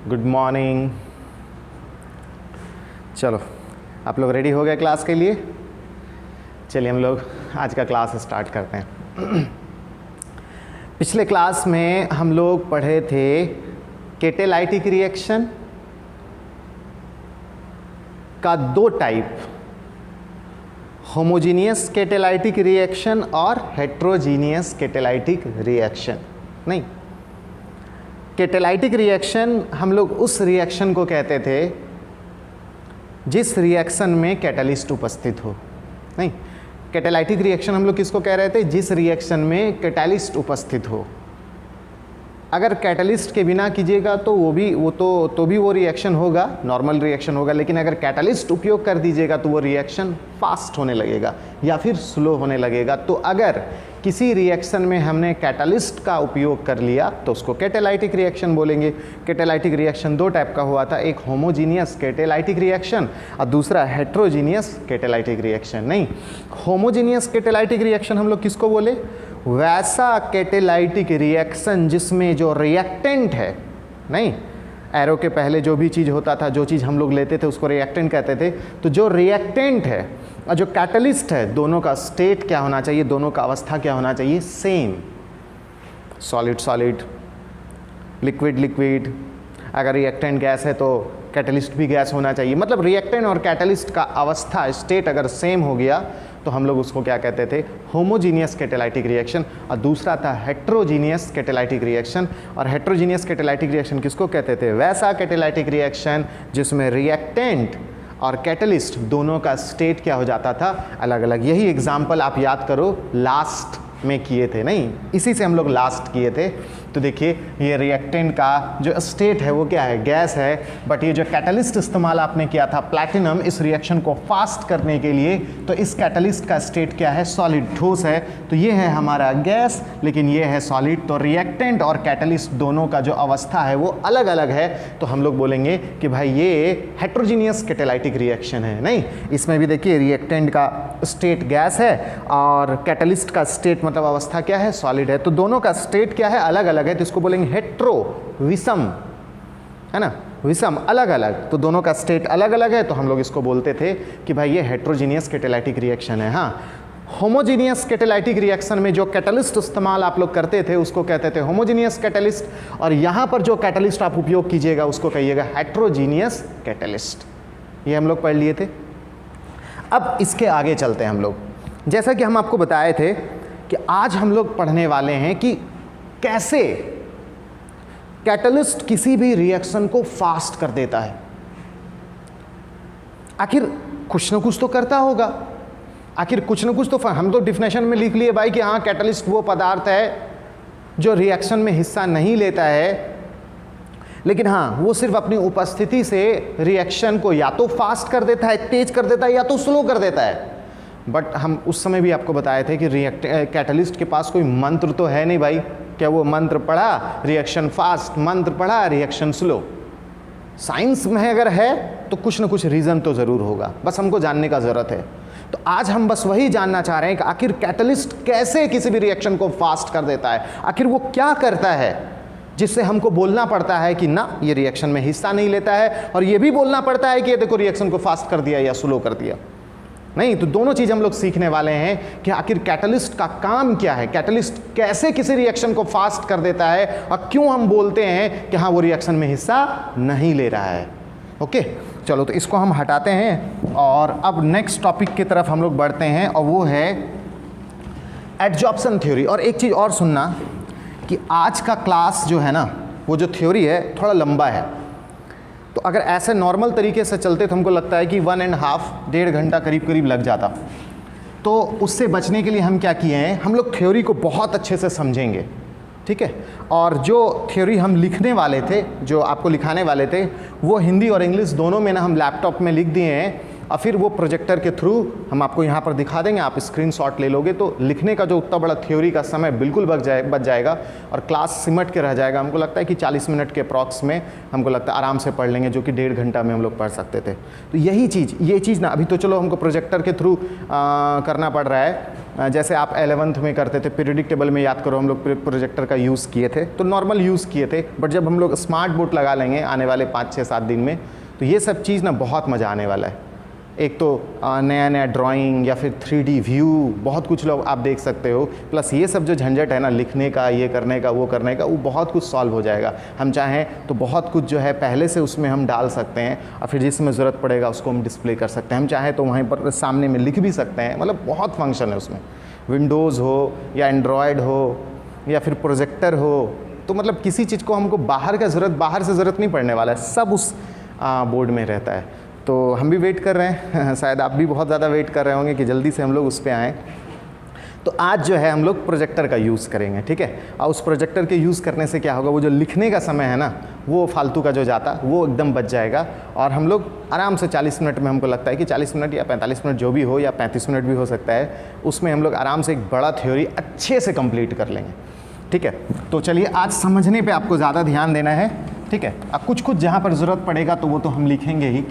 Good morning. चलो, आप लोग रेडी हो गए क्लास के लिए? चलिए हम लोग आज का क्लास स्टार्ट करते हैं। पिछले क्लास में हम लोग पढ़े थे कैटालाइटिक रिएक्शन का दो टाइप, होमोजीनियस कैटालाइटिक रिएक्शन और हेट्रोजीनियस कैटालाइटिक रिएक्शन। नहीं, कैटालाइटिक रिएक्शन हम लोग उस रिएक्शन को कहते थे जिस रिएक्शन में कैटालिस्ट उपस्थित हो। नहीं, कैटालाइटिक रिएक्शन हम लोग किसको कह रहे थे? जिस रिएक्शन में कैटालिस्ट उपस्थित हो। अगर कैटालिस्ट के बिना कीजिएगा तो वो रिएक्शन होगा, नॉर्मल रिएक्शन होगा, लेकिन अगर कैटालिस्ट उपयोग कर दीजिएगा तो वो रिएक्शन फास्ट होने लगेगा या फिर स्लो होने लगेगा। तो अगर किसी रिएक्शन में हमने कैटालिस्ट का उपयोग कर लिया तो उसको कैटालाइटिक रिएक्शन बोलेंगे। कैटालाइटिक रिएक्शन दो टाइप का हुआ था, एक होमोजीनियस कैटालाइटिक रिएक्शन और दूसरा हेट्रोजीनियस कैटालाइटिक रिएक्शन। नहीं, होमोजीनियस कैटालाइटिक रिएक्शन हम लोग किसको बोले? वैसा कैटालाइटिक रिएक्शन जिसमें जो रिएक्टेंट है, नहीं, एरो के पहले जो भी चीज़ होता था, जो चीज़ हम लोग लेते थे उसको रिएक्टेंट कहते थे। तो जो रिएक्टेंट है और जो कैटलिस्ट है, दोनों का स्टेट क्या होना चाहिए, दोनों का अवस्था क्या होना चाहिए? Same. Solid solid, liquid liquid. अगर रिएक्टेंट गैस है तो कैटलिस्ट भी गैस होना चाहिए। मतलब रिएक्टेंट और कैटलिस्ट का अवस्था, स्टेट अगर सेम हो गया तो हम लोग उसको क्या कहते थे? Homogeneous catalytic reaction. और दूसरा था हेट्रोजीनियस कैटालाइटिक रिएक्शन। और हेट्रोजीनियस कैटालाइटिक रिएक्शन किसको कहते थे? वैसा कैटालाइटिक रिएक्शन जिसमें रिएक्टेंट और कैटलिस्ट दोनों का स्टेट क्या हो जाता था? अलग अलग। यही एग्जाम्पल आप याद करो लास्ट में किए थे। नहीं, इसी से हम लोग लास्ट किए थे। तो देखिए ये रिएक्टेंट का जो स्टेट है वो क्या है? गैस है। बट ये जो कैटलिस्ट इस्तेमाल आपने किया था प्लैटिनम, इस रिएक्शन को फास्ट करने के लिए, तो इस कैटलिस्ट का स्टेट क्या है? सॉलिड, ठोस है। तो ये है हमारा गैस, लेकिन ये है सॉलिड। तो रिएक्टेंट और कैटलिस्ट दोनों का जो अवस्था है वो अलग अलग है। तो हम लोग बोलेंगे कि भाई ये हेट्रोजीनियस कैटालाइटिक रिएक्शन है। नहीं, इसमें भी देखिए रिएक्टेंट का स्टेट गैस है और कैटलिस्ट का स्टेट मतलब अवस्था क्या है? सॉलिड है। तो दोनों का स्टेट क्या है? अलग अलग है। तो इसको बोलेंगे हेट्रो, विषम, है ना, विषम, अलग अलग। तो दोनों का स्टेट अलग अलग है, तो हम लोग इसको बोलते थे कि भाई ये हेट्रोजीनियस कैटालाइटिक रिएक्शन है। हाँ, होमोजीनियस कैटालाइटिक रिएक्शन में जो कैटलिस्ट इस्तेमाल आप लोग करते थे उसको कहते थे होमोजीनियस कैटलिस्ट, और यहाँ पर जो कैटलिस्ट आप उपयोग कीजिएगा उसको कहिएगा हेट्रोजीनियस कैटलिस्ट। ये हम लोग पढ़ लिए थे। अब इसके आगे चलते हैं हम लोग। जैसा कि हम आपको बताए थे कि आज हम लोग पढ़ने वाले हैं कि कैसे कैटलिस्ट किसी भी रिएक्शन को फास्ट कर देता है। आखिर कुछ ना कुछ तो करता होगा, आखिर कुछ ना कुछ तो। हम तो डिफिनेशन में लिख लिए भाई कि हाँ, कैटलिस्ट वो पदार्थ है जो रिएक्शन में हिस्सा नहीं लेता है, लेकिन हाँ वो सिर्फ अपनी उपस्थिति से रिएक्शन को या तो फास्ट कर देता है, तेज कर देता है, या तो स्लो कर देता है। बट हम उस समय भी आपको बताए थे कि कैटलिस्ट के पास कोई मंत्र तो है नहीं भाई। क्या वो मंत्र पढ़ा रिएक्शन फास्ट, मंत्र पढ़ा रिएक्शन स्लो? साइंस में अगर है तो कुछ ना कुछ रीज़न तो ज़रूर होगा, बस हमको जानने का ज़रूरत है। तो आज हम बस वही जानना चाह रहे हैं कि आखिर कैटलिस्ट कैसे किसी भी रिएक्शन को फास्ट कर देता है। आखिर वो क्या करता है जिससे हमको बोलना पड़ता है कि ना ये रिएक्शन में हिस्सा नहीं लेता है, और ये भी बोलना पड़ता है कि ये देखो रिएक्शन को फास्ट कर दिया या स्लो कर दिया। नहीं, तो दोनों चीज़ हम लोग सीखने वाले हैं कि आखिर कैटलिस्ट का काम क्या है, कैटलिस्ट कैसे किसी रिएक्शन को फास्ट कर देता है, और क्यों हम बोलते हैं कि हाँ वो रिएक्शन में हिस्सा नहीं ले रहा है। ओके, चलो तो इसको हम हटाते हैं और अब नेक्स्ट टॉपिक की तरफ हम लोग बढ़ते हैं, और वो है एडजॉर्प्शन थ्योरी। और एक चीज़ और सुनना कि आज का क्लास जो है ना, वो जो थ्योरी है थोड़ा लंबा है। तो अगर ऐसे नॉर्मल तरीके से चलते तो हमको लगता है कि 1.5 डेढ़ घंटा करीब करीब लग जाता। तो उससे बचने के लिए हम क्या किए हैं, हम लोग थ्योरी को बहुत अच्छे से समझेंगे, ठीक है। और जो थ्योरी हम लिखने वाले थे, जो आपको लिखाने वाले थे, वो हिंदी और इंग्लिश दोनों में ना हम लैपटॉप में लिख दिए हैं। और फिर वो प्रोजेक्टर के थ्रू हम आपको यहाँ पर दिखा देंगे, आप स्क्रीनशॉट ले लोगे तो लिखने का जो उतना बड़ा थ्योरी का समय बिल्कुल बच जाएगा और क्लास सिमट के रह जाएगा। हमको लगता है कि 40 मिनट के अप्रॉक्स में हमको लगता है आराम से पढ़ लेंगे, जो कि 1.5 घंटा में हम लोग पढ़ सकते थे। तो यही चीज़, ये चीज़ ना अभी तो चलो हमको प्रोजेक्टर के थ्रू करना पड़ रहा है। जैसे आप 11th में करते थे, पीरियडिक टेबल में याद करो हम लोग प्रोजेक्टर का यूज़ किए थे, तो नॉर्मल यूज़ किए थे, बट जब हम लोग स्मार्ट बोर्ड लगा लेंगे आने वाले 5-6-7 दिन में, तो ये सब चीज़ ना बहुत मज़ा आने वाला है। एक तो नया नया ड्राइंग या फिर 3D व्यू, बहुत कुछ लोग आप देख सकते हो, प्लस ये सब जो झंझट है ना लिखने का, ये करने का, वो करने का, वो बहुत कुछ सॉल्व हो जाएगा। हम चाहें तो बहुत कुछ जो है पहले से उसमें हम डाल सकते हैं और फिर जिसमें ज़रूरत पड़ेगा उसको हम डिस्प्ले कर सकते हैं। हम चाहें तो वहीं पर सामने में लिख भी सकते हैं, मतलब बहुत फंक्शन है उसमें। विंडोज़ हो या एंड्रॉयड हो या फिर प्रोजेक्टर हो, तो मतलब किसी चीज़ को हमको बाहर से ज़रूरत नहीं पड़ने वाला है, सब उस बोर्ड में रहता है। तो हम भी वेट कर रहे हैं शायद आप भी बहुत ज़्यादा वेट कर रहे होंगे कि जल्दी से हम लोग उस पर आएँ। तो आज जो है हम लोग प्रोजेक्टर का यूज़ करेंगे, ठीक है। और उस प्रोजेक्टर के यूज़ करने से क्या होगा, वो जो लिखने का समय है ना, वो फालतू का जो जाता वो एकदम बच जाएगा और हम लोग आराम से 40 मिनट में, हमको लगता है कि 40 मिनट या 45 मिनट जो भी हो, या 35 मिनट भी हो सकता है, उसमें हम लोग आराम से एक बड़ा थ्योरी अच्छे से कंप्लीट कर लेंगे, ठीक है। तो चलिए आज समझने पे आपको ज़्यादा ध्यान देना है, ठीक है। अब कुछ जहाँ पर ज़रूरत पड़ेगा तो वो तो हम लिखेंगे ही।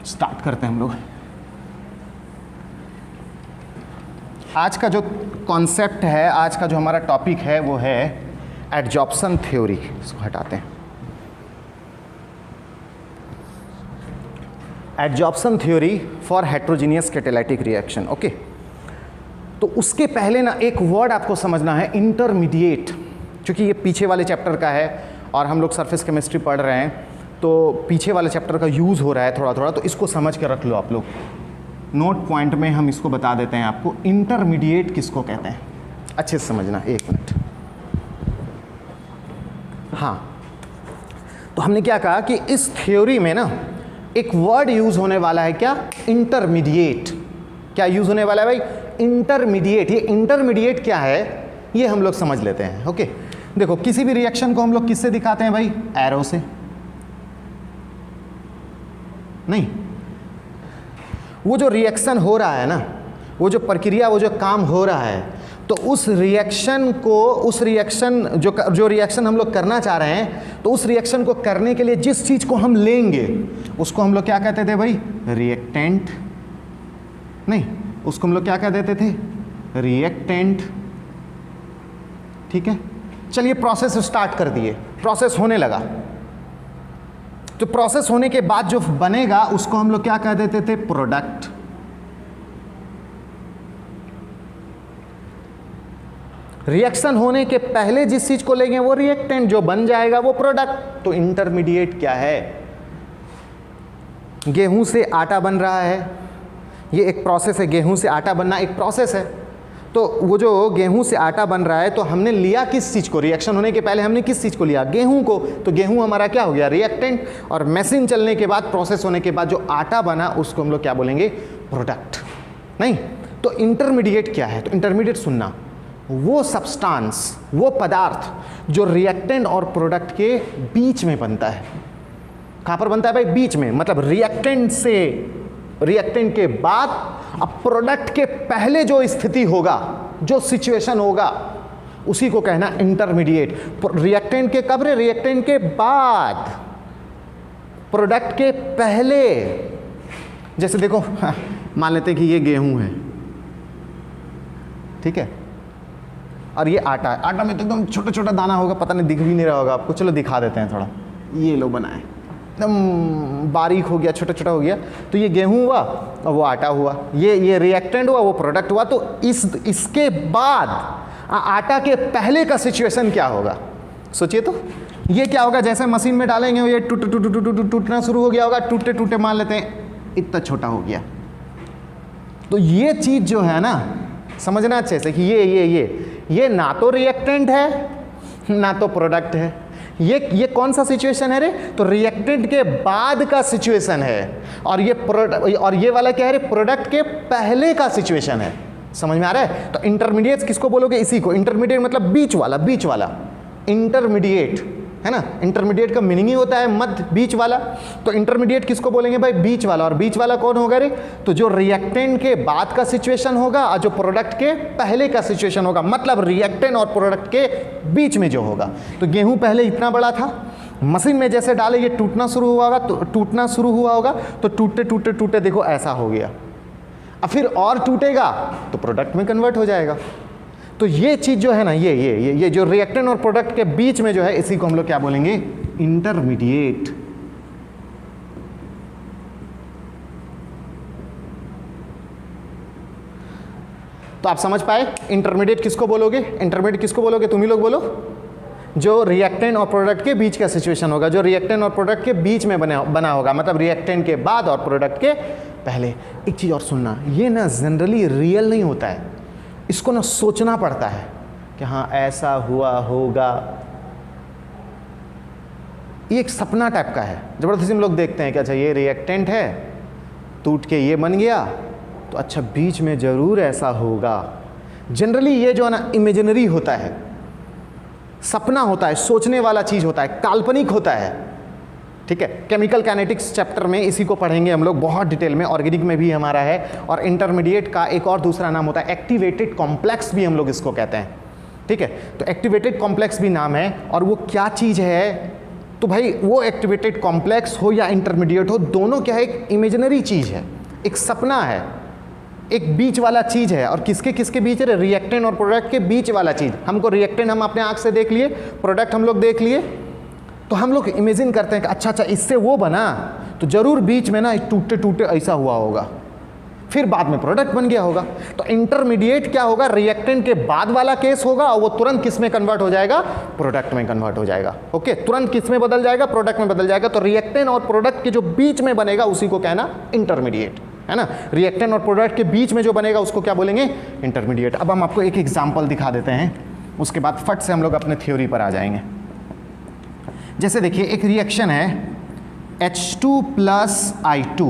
स्टार्ट करते हैं हम लोग। आज का जो कॉन्सेप्ट है, आज का जो हमारा टॉपिक है वो है एडजॉर्प्शन थ्योरी। इसको हटाते हैं। Adsorption theory for heterogeneous catalytic reaction, okay. तो उसके पहले ना एक वर्ड आपको समझना है, इंटरमीडिएट। क्योंकि ये पीछे वाले चैप्टर का है और हम लोग सरफेस केमिस्ट्री पढ़ रहे हैं, तो पीछे वाले चैप्टर का यूज़ हो रहा है थोड़ा थोड़ा, तो इसको समझ के रख लो आप लोग। नोट पॉइंट में हम इसको बता देते हैं आपको, इंटरमीडिएट किसको कहते हैं, अच्छे से समझना। 1 मिनट। हाँ, तो हमने क्या कहा कि इस थ्योरी में ना एक वर्ड यूज़ होने वाला है, क्या, इंटरमीडिएट। क्या यूज़ होने वाला है भाई, इंटरमीडिएट। ये इंटरमीडिएट क्या है ये हम लोग समझ लेते हैं, ओके। देखो किसी भी रिएक्शन को हम लोग किससे दिखाते हैं भाई, एरो से, नहीं। वो जो रिएक्शन हो रहा है ना, वो जो प्रक्रिया, वो जो काम हो रहा है, तो उस रिएक्शन को, उस रिएक्शन जो रिएक्शन हम लोग करना चाह रहे हैं, तो उस रिएक्शन को करने के लिए जिस चीज़ को हम लेंगे उसको हम लोग क्या कहते थे भाई, रिएक्टेंट। नहीं, उसको हम लोग क्या कह देते थे, रिएक्टेंट, ठीक है। चलिए प्रोसेस स्टार्ट कर दिए, प्रोसेस होने लगा। तो प्रोसेस होने के बाद जो बनेगा उसको हम लोग क्या कह देते थे, प्रोडक्ट। रिएक्शन होने के पहले जिस चीज को लेंगे वो रिएक्टेंट, जो बन जाएगा वो प्रोडक्ट। तो इंटरमीडिएट क्या है, गेहूं से आटा बन रहा है, ये एक प्रोसेस है, गेहूं से आटा बनना एक प्रोसेस है। तो वो जो गेहूं से आटा बन रहा है, तो हमने लिया किस चीज़ को, रिएक्शन होने के पहले हमने किस चीज़ को लिया, गेहूं को। तो गेहूं हमारा क्या हो गया, रिएक्टेंट। और मशीन चलने के बाद, प्रोसेस होने के बाद जो आटा बना उसको हम लोग क्या बोलेंगे, प्रोडक्ट। नहीं, तो इंटरमीडिएट क्या है, तो इंटरमीडिएट सुनना, वो सब्सटेंस, वो पदार्थ जो रिएक्टेंट और प्रोडक्ट के बीच में बनता है। कहाँ पर बनता है भाई, बीच में, मतलब रिएक्टेंट से, रिएक्टेंट के बाद, अब प्रोडक्ट के पहले जो स्थिति होगा, जो सिचुएशन होगा, उसी को कहना इंटरमीडिएट। रिएक्टेंट के कब रे, रिएक्टेंट के बाद, प्रोडक्ट के पहले। जैसे देखो, मान लेते हैं कि ये गेहूं है, ठीक है, और ये आटा है। आटा में तो एकदम छोटा छोटा दाना होगा, पता नहीं दिख भी नहीं रहा होगा आपको, चलो दिखा देते हैं थोड़ा। ये लो बनाए, एकदम बारीक हो गया, छोटा छोटा हो गया। तो ये गेहूं हुआ और वो आटा हुआ, ये रिएक्टेंट हुआ, वो प्रोडक्ट हुआ। तो इसके बाद आटा के पहले का सिचुएशन क्या होगा, सोचिए तो। ये क्या होगा, जैसे मशीन में डालेंगे ये टूटना शुरू हो गया होगा, टूटे टूटे मान लेते हैं इतना छोटा हो गया। तो ये चीज़ जो है ना, समझना अच्छे से कि ये ना तो रिएक्टेंट है, ना तो प्रोडक्ट है। ये कौन सा सिचुएशन है रे? तो रिएक्टेंट के बाद का सिचुएशन है, और ये वाला क्या है रे? प्रोडक्ट के पहले का सिचुएशन है। समझ में आ रहा है? तो इंटरमीडिएट किसको बोलोगे? इसी को। इंटरमीडिएट मतलब बीच वाला इंटरमीडिएट, है ना। इंटरमीडिएट का मीनिंग ही होता है मध्य, बीच वाला। तो इंटरमीडिएट किसको बोलेंगे भाई? बीच वाला। और बीच वाला कौन होगा रे? तो जो रिएक्टेंट के बाद का सिचुएशन होगा और जो प्रोडक्ट के पहले का सिचुएशन होगा, मतलब रिएक्टेंट और प्रोडक्ट के बीच में जो होगा। तो गेहूं पहले इतना बड़ा था, मशीन में जैसे डाले ये टूटना शुरू हुआ होगा, तो टूटते देखो ऐसा हो गया। अब फिर और टूटेगा तो प्रोडक्ट में कन्वर्ट हो जाएगा। तो ये चीज जो है ना, ये जो रिएक्टेंट और प्रोडक्ट के बीच में जो है, इसी को हम लोग क्या बोलेंगे? इंटरमीडिएट। तो आप समझ पाए इंटरमीडिएट किसको बोलोगे? इंटरमीडिएट किसको बोलोगे? तुम ही लोग बोलो। जो रिएक्टेंट और प्रोडक्ट के बीच का सिचुएशन होगा, जो रिएक्टेंट और प्रोडक्ट के बीच में बना होगा, मतलब रिएक्टेंट के बाद और प्रोडक्ट के पहले। एक चीज और सुनना, ये ना जनरली रियल नहीं होता है, इसको ना सोचना पड़ता है कि हाँ ऐसा हुआ होगा। ये एक सपना टाइप का है। जबरदस्ती हम लोग देखते हैं कि अच्छा ये रिएक्टेंट है, टूट के ये बन गया, तो अच्छा बीच में जरूर ऐसा होगा। जनरली ये जो है ना इमेजिनरी होता है, सपना होता है, सोचने वाला चीज होता है, काल्पनिक होता है। ठीक है, केमिकल काइनेटिक्स चैप्टर में इसी को पढ़ेंगे हम लोग बहुत डिटेल में। ऑर्गेनिक में भी हमारा है। और इंटरमीडिएट का एक और दूसरा नाम होता है एक्टिवेटेड कॉम्प्लेक्स भी हम लोग इसको कहते हैं। ठीक है, तो एक्टिवेटेड कॉम्प्लेक्स भी नाम है। और वो क्या चीज़ है? तो भाई वो एक्टिवेटेड कॉम्प्लेक्स हो या इंटरमीडिएट हो, दोनों क्या है? एक इमेजिनरी चीज़ है, एक सपना है, एक बीच वाला चीज़ है। और किसके किसके बीच है? रिएक्टेंट और प्रोडक्ट के बीच वाला चीज़। हमको रिएक्टेंट हम अपने आँख से देख लिए, प्रोडक्ट हम लोग देख लिए, तो हम लोग इमेजिन करते हैं कि अच्छा इससे वो बना, तो जरूर बीच में ना टूटे ऐसा हुआ होगा, फिर बाद में प्रोडक्ट बन गया होगा। तो इंटरमीडिएट क्या होगा? रिएक्टेंट के बाद वाला केस होगा, और वो तुरंत किस में कन्वर्ट हो जाएगा? प्रोडक्ट में कन्वर्ट हो जाएगा। ओके, तुरंत किस में बदल जाएगा? प्रोडक्ट में बदल जाएगा। तो रिएक्टेंट और प्रोडक्ट के जो बीच में बनेगा उसी को कहना इंटरमीडिएट, है ना। रिएक्टेंट और प्रोडक्ट के बीच में जो बनेगा उसको क्या बोलेंगे? इंटरमीडिएट। अब हम आपको एक एग्जाम्पल दिखा देते हैं, उसके बाद फट से हम लोग अपने थ्योरी पर आ जाएंगे। जैसे देखिए एक रिएक्शन है H2 + I2,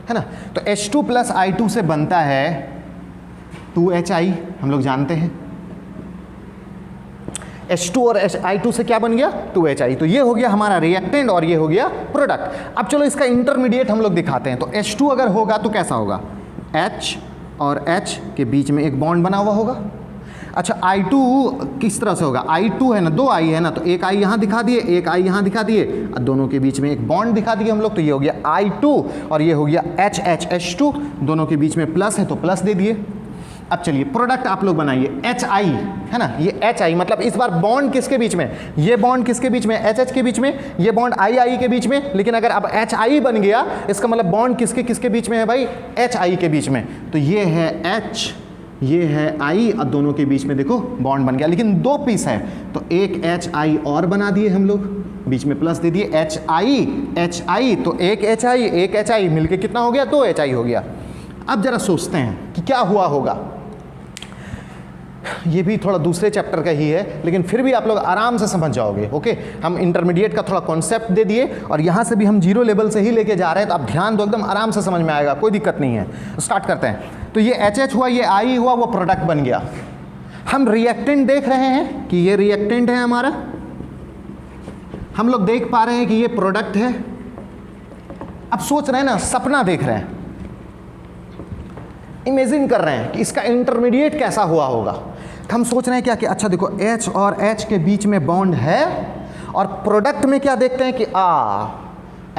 है ना। तो H2 + I2 से बनता है 2HI, हम लोग जानते हैं। H2 और I2 से क्या बन गया? 2HI। तो ये हो गया हमारा रिएक्टेंट और ये हो गया प्रोडक्ट। अब चलो इसका इंटरमीडिएट हम लोग दिखाते हैं। तो H2 अगर होगा तो कैसा होगा? H और H के बीच में एक बॉन्ड बना हुआ होगा। अच्छा I2 किस तरह से होगा? I2 है ना, 2 I है ना, तो एक I यहाँ दिखा दिए, एक I यहाँ दिखा दिए, और दोनों के बीच में एक बॉन्ड दिखा दिए हम लोग। तो ये हो गया I2 और ये हो गया H2, दोनों के बीच में प्लस है तो प्लस दे दिए। अब चलिए प्रोडक्ट आप लोग बनाइए HI, है ना। ये HI मतलब इस बार बॉन्ड किसके बीच में? ये बॉन्ड किसके बीच में? HH के बीच में। ये बॉन्ड II के बीच में। लेकिन अगर अब HI बन गया, इसका मतलब बॉन्ड किसके किसके बीच में है भाई? HI के बीच में। तो ये है H, ये है I, और दोनों के बीच में देखो बॉन्ड बन गया। लेकिन 2 पीस है, तो एक HI और बना दिए हम लोग, बीच में प्लस दे दिए। HI, तो एक HI मिलके कितना हो गया? 2HI हो गया। अब जरा सोचते हैं कि क्या हुआ होगा। ये भी थोड़ा दूसरे चैप्टर का ही है, लेकिन फिर भी आप लोग आराम से समझ जाओगे। ओके, हम इंटरमीडिएट का थोड़ा कॉन्सेप्ट दे दिए, और यहाँ से भी हम 0 लेवल से ही लेके जा रहे हैं, तो आप ध्यान दो, एकदम आराम से समझ में आएगा, कोई दिक्कत नहीं है। स्टार्ट करते हैं। तो ये HH हुआ, ये I हुआ, वो प्रोडक्ट बन गया। हम रिएक्टेंट देख रहे हैं कि ये रिएक्टेंट है हमारा, हम लोग देख पा रहे हैं कि ये प्रोडक्ट है। अब सोच रहे हैं ना, सपना देख रहे हैं, इमेजिन कर रहे हैं कि इसका इंटरमीडिएट कैसा हुआ होगा। तो हम सोच रहे हैं क्या कि अच्छा देखो H और H के बीच में बॉन्ड है, और प्रोडक्ट में क्या देखते हैं कि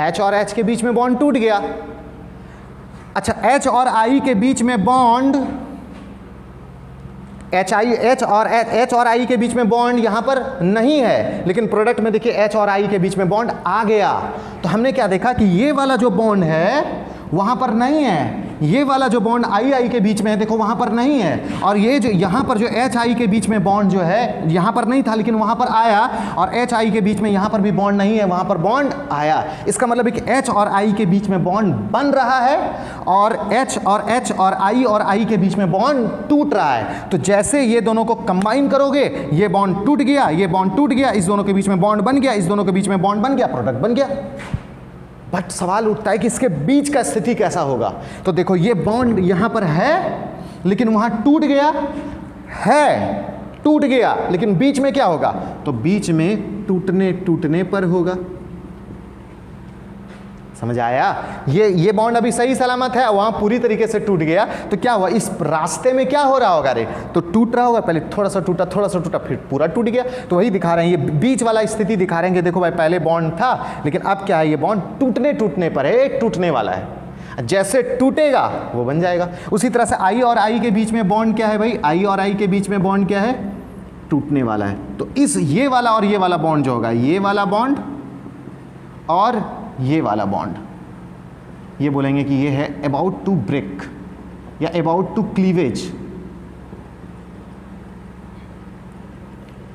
H और H के बीच में बॉन्ड टूट गया। अच्छा H और I के बीच में बॉन्ड, H और I के बीच में बॉन्ड यहां पर नहीं है, लेकिन प्रोडक्ट में देखिए H और I के बीच में बॉन्ड आ गया। तो हमने क्या देखा कि ये वाला जो बॉन्ड है वहां पर नहीं है, ये वाला जो बॉन्ड आई आई के बीच में है देखो वहाँ पर नहीं है, और ये जो यहाँ पर जो एच आई के बीच में बॉन्ड जो है यहाँ पर नहीं था लेकिन वहाँ पर आया, और एच आई के बीच में यहाँ पर भी बॉन्ड नहीं है, वहाँ पर बॉन्ड आया। इसका मतलब है कि एच और आई के बीच में बॉन्ड बन रहा है और एच और आई के बीच में बॉन्ड टूट रहा है। तो जैसे ये दोनों को कंबाइन करोगे, ये बॉन्ड टूट गया, ये बॉन्ड टूट गया, इस दोनों के बीच में बॉन्ड बन गया, इस दोनों के बीच में बॉन्ड बन गया, प्रोडक्ट बन गया। बट सवाल उठता है कि इसके बीच का स्थिति कैसा होगा। तो देखो ये बॉन्ड यहां पर है लेकिन वहां टूट गया है, टूट गया, लेकिन बीच में क्या होगा, तो बीच में टूटने पर होगा। समझ आया? ये बॉन्ड अभी सही सलामत है, वहां पूरी तरीके से टूट गया, तो क्या हुआ, इस रास्ते में क्या हो रहा होगा, रे तो टूट रहा होगा, पहले थोड़ा सा टूटा फिर पूरा टूट गया। तो वही दिखा रहे हैं, ये बीच वाला स्थिति दिखा रहे हैं कि देखो भाई पहले बॉन्ड था लेकिन अब क्या है, ये बॉन्ड टूटने पर है, टूटने वाला है, जैसे टूटेगा वो बन जाएगा। उसी तरह से आई और आई के बीच में बॉन्ड क्या है भाई, आई और आई के बीच में बॉन्ड क्या है, टूटने वाला है। तो इस ये वाला और ये वाला बॉन्ड जो होगा, ये वाला बॉन्ड और ये वाला बॉन्ड, ये बोलेंगे कि ये है अबाउट टू ब्रेक या about to cleavage,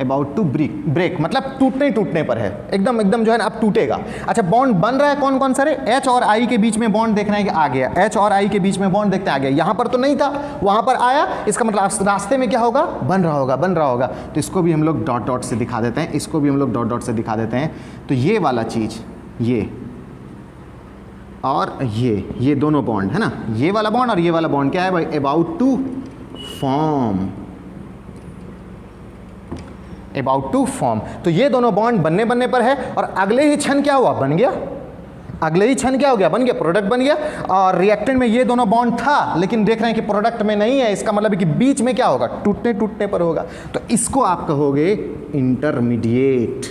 about to break मतलब टूटने पर है, एकदम जो है ना अब टूटेगा। अच्छा बॉन्ड बन रहा है कौन कौन सा, एच और आई के बीच में बॉन्ड देखना है कि आ गया, एच और आई के बीच में बॉन्ड देखते हैं आ गया, यहां पर तो नहीं था वहां पर आया, इसका मतलब रास्ते में क्या होगा, बन रहा होगा। तो इसको भी हम लोग डॉट डॉट से दिखा देते हैं, इसको भी हम लोग डॉट डॉट से दिखा देते हैं। तो ये वाला चीज, ये और ये दोनों बॉन्ड है ना, ये वाला बॉन्ड और ये वाला बॉन्ड क्या है भाई, अबाउट टू फॉर्म। तो ये दोनों बॉन्ड बनने पर है और अगले ही क्षण क्या हुआ, बन गया, अगले ही क्षण क्या हो गया, बन गया, प्रोडक्ट बन गया। और रिएक्टेंट में ये दोनों बॉन्ड था लेकिन देख रहे हैं कि प्रोडक्ट में नहीं है, इसका मतलब है कि बीच में क्या होगा, टूटने पर होगा। तो इसको आप कहोगे इंटरमीडिएट।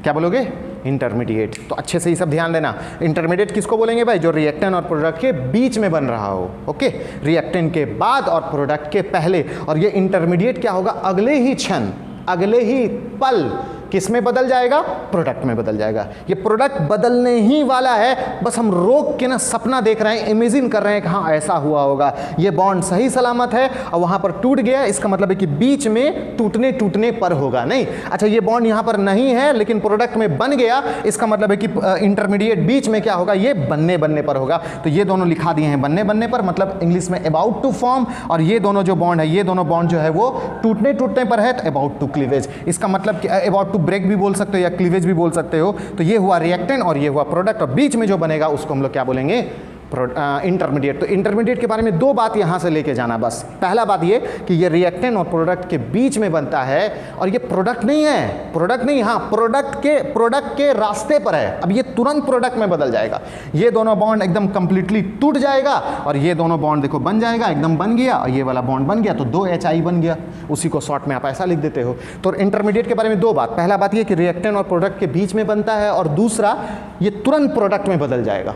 क्या बोलोगे, इंटरमीडिएट। तो अच्छे से ये सब ध्यान देना, इंटरमीडिएट किसको बोलेंगे भाई, जो रिएक्टेंट और प्रोडक्ट के बीच में बन रहा हो। ओके, रिएक्टेंट के बाद और प्रोडक्ट के पहले। और ये इंटरमीडिएट क्या होगा, अगले ही क्षण, अगले ही पल किस में बदल जाएगा, प्रोडक्ट में बदल जाएगा। ये प्रोडक्ट बदलने ही वाला है, बस हम रोक के ना सपना देख रहे हैं, इमेजिन कर रहे हैं कि हाँ ऐसा हुआ होगा। ये बॉन्ड सही सलामत है और वहां पर टूट गया, इसका मतलब है कि बीच में टूटने पर होगा नहीं। अच्छा ये बॉन्ड यहां पर नहीं है लेकिन प्रोडक्ट में बन गया, इसका मतलब है कि इंटरमीडिएट बीच में क्या होगा, ये बनने पर होगा। तो ये दोनों लिखा दिए हैं बनने पर, मतलब इंग्लिश में अबाउट टू फॉर्म, और ये दोनों जो बॉन्ड है, ये दोनों बॉन्ड जो है वो टूटने पर है, तो अबाउट टू क्लीवेज। इसका मतलब कि अबाउट टू ब्रेक भी बोल सकते हो या क्लीवेज भी बोल सकते हो। तो ये हुआ रिएक्टेंट और ये हुआ प्रोडक्ट, और बीच में जो बनेगा उसको हम लोग क्या बोलेंगे, इंटरमीडिएट। तो इंटरमीडिएट के बारे में दो बात यहां से लेके जाना बस। पहला बात ये कि ये रिएक्टेंट और प्रोडक्ट के बीच में बनता है और ये प्रोडक्ट नहीं है, प्रोडक्ट नहीं, हाँ प्रोडक्ट के रास्ते पर है। अब ये तुरंत प्रोडक्ट में बदल जाएगा, ये दोनों बॉन्ड एकदम कंप्लीटली टूट जाएगा और ये दोनों बॉन्ड देखो बन जाएगा, एकदम बन गया, और ये वाला बॉन्ड बन गया तो 2HI बन गया। उसी को शॉर्ट में आप ऐसा लिख देते हो। तो इंटरमीडिएट के बारे में दो बात, पहला बात ये कि रिएक्टेंट और प्रोडक्ट के बीच में बनता है, और दूसरा ये तुरंत प्रोडक्ट में बदल जाएगा।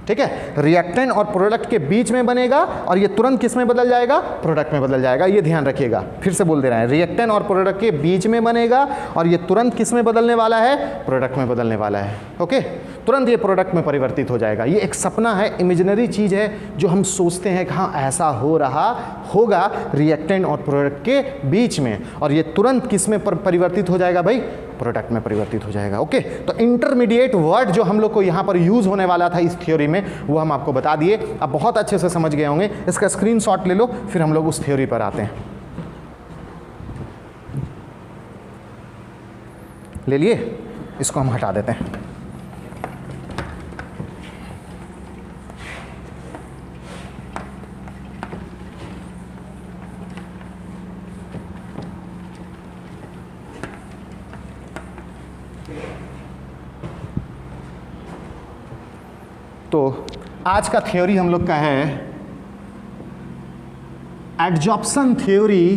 ठीक है, रिएक्टेंट और प्रोडक्ट के बीच में बनेगा और ये तुरंत किस में बदल जाएगा, प्रोडक्ट में बदल जाएगा। ये ध्यान रखिएगा, फिर से बोल दे रहे हैं, रिएक्टेंट और प्रोडक्ट के बीच में बनेगा और ये तुरंत किस में बदलने वाला है, प्रोडक्ट में बदलने वाला है। ओके, तुरंत ये प्रोडक्ट में परिवर्तित हो जाएगा। ये एक सपना है, इमेजिनरी चीज है जो हम सोचते हैं कि हाँ ऐसा हो रहा होगा रिएक्टेंट और प्रोडक्ट के बीच में, और ये तुरंत किस में परिवर्तित हो जाएगा भाई, प्रोडक्ट में परिवर्तित हो जाएगा। ओके, तो इंटरमीडिएट वर्ड जो हम लोग को यहाँ पर यूज होने वाला था इस थ्योरी में, वो हम आपको बता दिए। अब बहुत अच्छे से समझ गए होंगे, इसका स्क्रीनशॉट ले लो, फिर हम लोग उस थ्योरी पर आते हैं। ले लिए, इसको हम हटा देते हैं। तो आज का थ्योरी हम लोग का है adsorption theory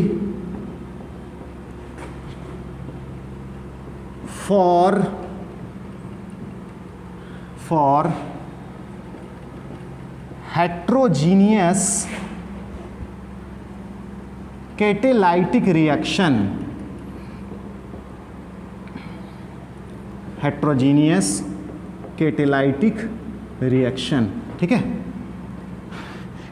for heterogeneous catalytic reaction, heterogeneous catalytic reaction. ठीक है,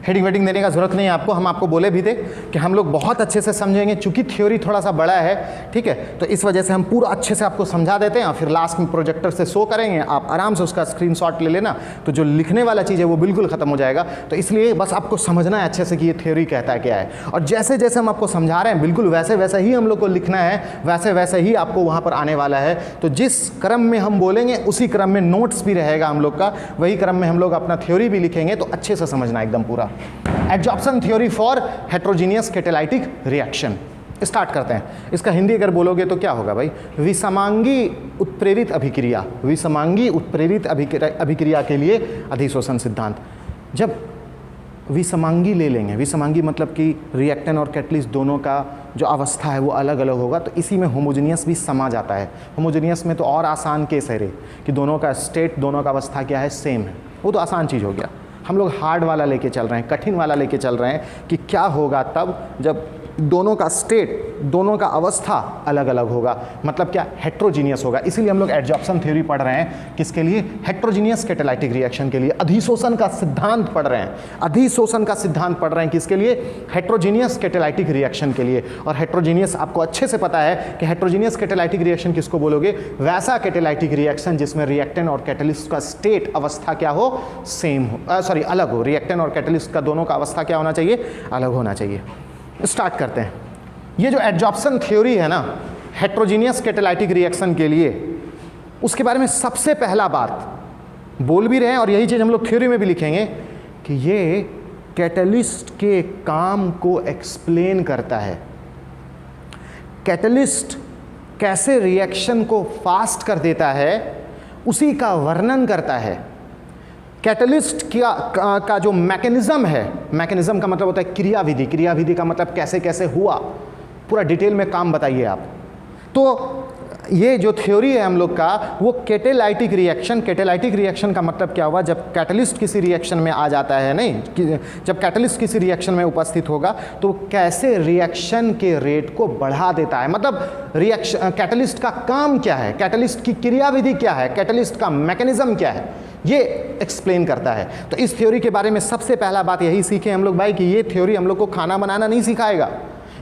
हेडिंग वेडिंग देने का जरूरत नहीं है आपको, हम आपको बोले भी थे कि हम लोग बहुत अच्छे से समझेंगे, चूंकि थ्योरी थोड़ा सा बड़ा है। ठीक है, तो इस वजह से हम पूरा अच्छे से आपको समझा देते हैं और फिर लास्ट में प्रोजेक्टर से शो करेंगे, आप आराम से उसका स्क्रीनशॉट ले लेना, तो जो लिखने वाला चीज़ है वो बिल्कुल ख़त्म हो जाएगा। तो इसलिए बस आपको समझना है अच्छे से कि ये थ्योरी कहता है क्या है, और जैसे जैसे हम आपको समझा रहे हैं बिल्कुल वैसे वैसे ही हम लोग को लिखना है, वैसे वैसे ही आपको वहाँ पर आने वाला है। तो जिस क्रम में हम बोलेंगे उसी क्रम में नोट्स भी रहेगा हम लोग का, वही क्रम में हम लोग अपना थ्योरी भी लिखेंगे। तो अच्छे से समझना एकदम पूरा। Adsorption theory for heterogeneous catalytic reaction, start करते हैं। इसका हिंदी अगर बोलोगे तो क्या होगा भाई, विषमांगी उत्प्रेरित अभिक्रिया, विषमांगी उत्प्रेरित अभिक्रिया के लिए अधिशोषण सिद्धांत। जब विषमांगी ले लेंगे, विषमांगी मतलब कि रिएक्टेंट और कैटलिस्ट दोनों का जो अवस्था है वो अलग अलग होगा, तो इसी में होमोजेनियस भी समा जाता है। होमोजेनियस में तो और आसान केस है रे कि दोनों का स्टेट, दोनों का अवस्था क्या है, सेम है, वो तो आसान चीज़ हो गया। हम लोग हार्ड वाला लेके चल रहे हैं, कठिन वाला लेके चल रहे हैं कि क्या होगा तब जब दोनों का स्टेट, दोनों का अवस्था अलग अलग होगा, मतलब क्या, हेट्रोजीनियस होगा। इसीलिए हम लोग एडजॉर्प्शन थ्योरी पढ़ रहे हैं, किसके लिए, हेट्रोजीनियस कैटालाइटिक रिएक्शन के लिए। अधिशोषण का सिद्धांत पढ़ रहे हैं, अधिशोषण का सिद्धांत पढ़ रहे हैं, किसके लिए, हेट्रोजीनियस कैटालाइटिक रिएक्शन के लिए। और हेट्रोजीनियस आपको अच्छे से पता है कि हेट्रोजीनियस कैटालाइटिक रिएक्शन किसको बोलोगे, वैसा कैटालाइटिक रिएक्शन जिसमें रिएक्टेंट और कैटलिस्ट का स्टेट, अवस्था क्या हो, सेम हो, सॉरी अलग हो। रिएक्टेंट और कैटलिस्ट का दोनों का अवस्था क्या होना चाहिए, अलग होना चाहिए। स्टार्ट करते हैं। ये जो एडजॉर्प्शन थ्योरी है ना हेट्रोजीनियस कैटालाइटिक रिएक्शन के लिए, उसके बारे में सबसे पहला बात बोल भी रहे हैं और यही चीज़ हम लोग थ्योरी में भी लिखेंगे कि ये कैटलिस्ट के काम को एक्सप्लेन करता है। कैटलिस्ट कैसे रिएक्शन को फास्ट कर देता है उसी का वर्णन करता है। कैटलिस्ट का जो मैकेनिज्म है, मैकेनिज्म का मतलब होता है क्रियाविधि, क्रियाविधि का मतलब कैसे कैसे हुआ, पूरा डिटेल में काम बताइए आप। तो ये जो थ्योरी है हम लोग का वो कैटालाइटिक रिएक्शन, कैटालाइटिक रिएक्शन का मतलब क्या हुआ, जब कैटलिस्ट किसी रिएक्शन में आ जाता है, नहीं, जब कैटलिस्ट किसी रिएक्शन में उपस्थित होगा तो कैसे रिएक्शन के रेट को बढ़ा देता है, मतलब रिएक्शन, कैटलिस्ट का काम क्या है, कैटलिस्ट की क्रियाविधि क्या है, कैटलिस्ट का मैकेनिज्म क्या है, ये एक्सप्लेन करता है। तो इस थ्योरी के बारे में सबसे पहला बात यही सीखे हम लोग भाई कि ये थ्योरी हम लोग को खाना बनाना नहीं सिखाएगा,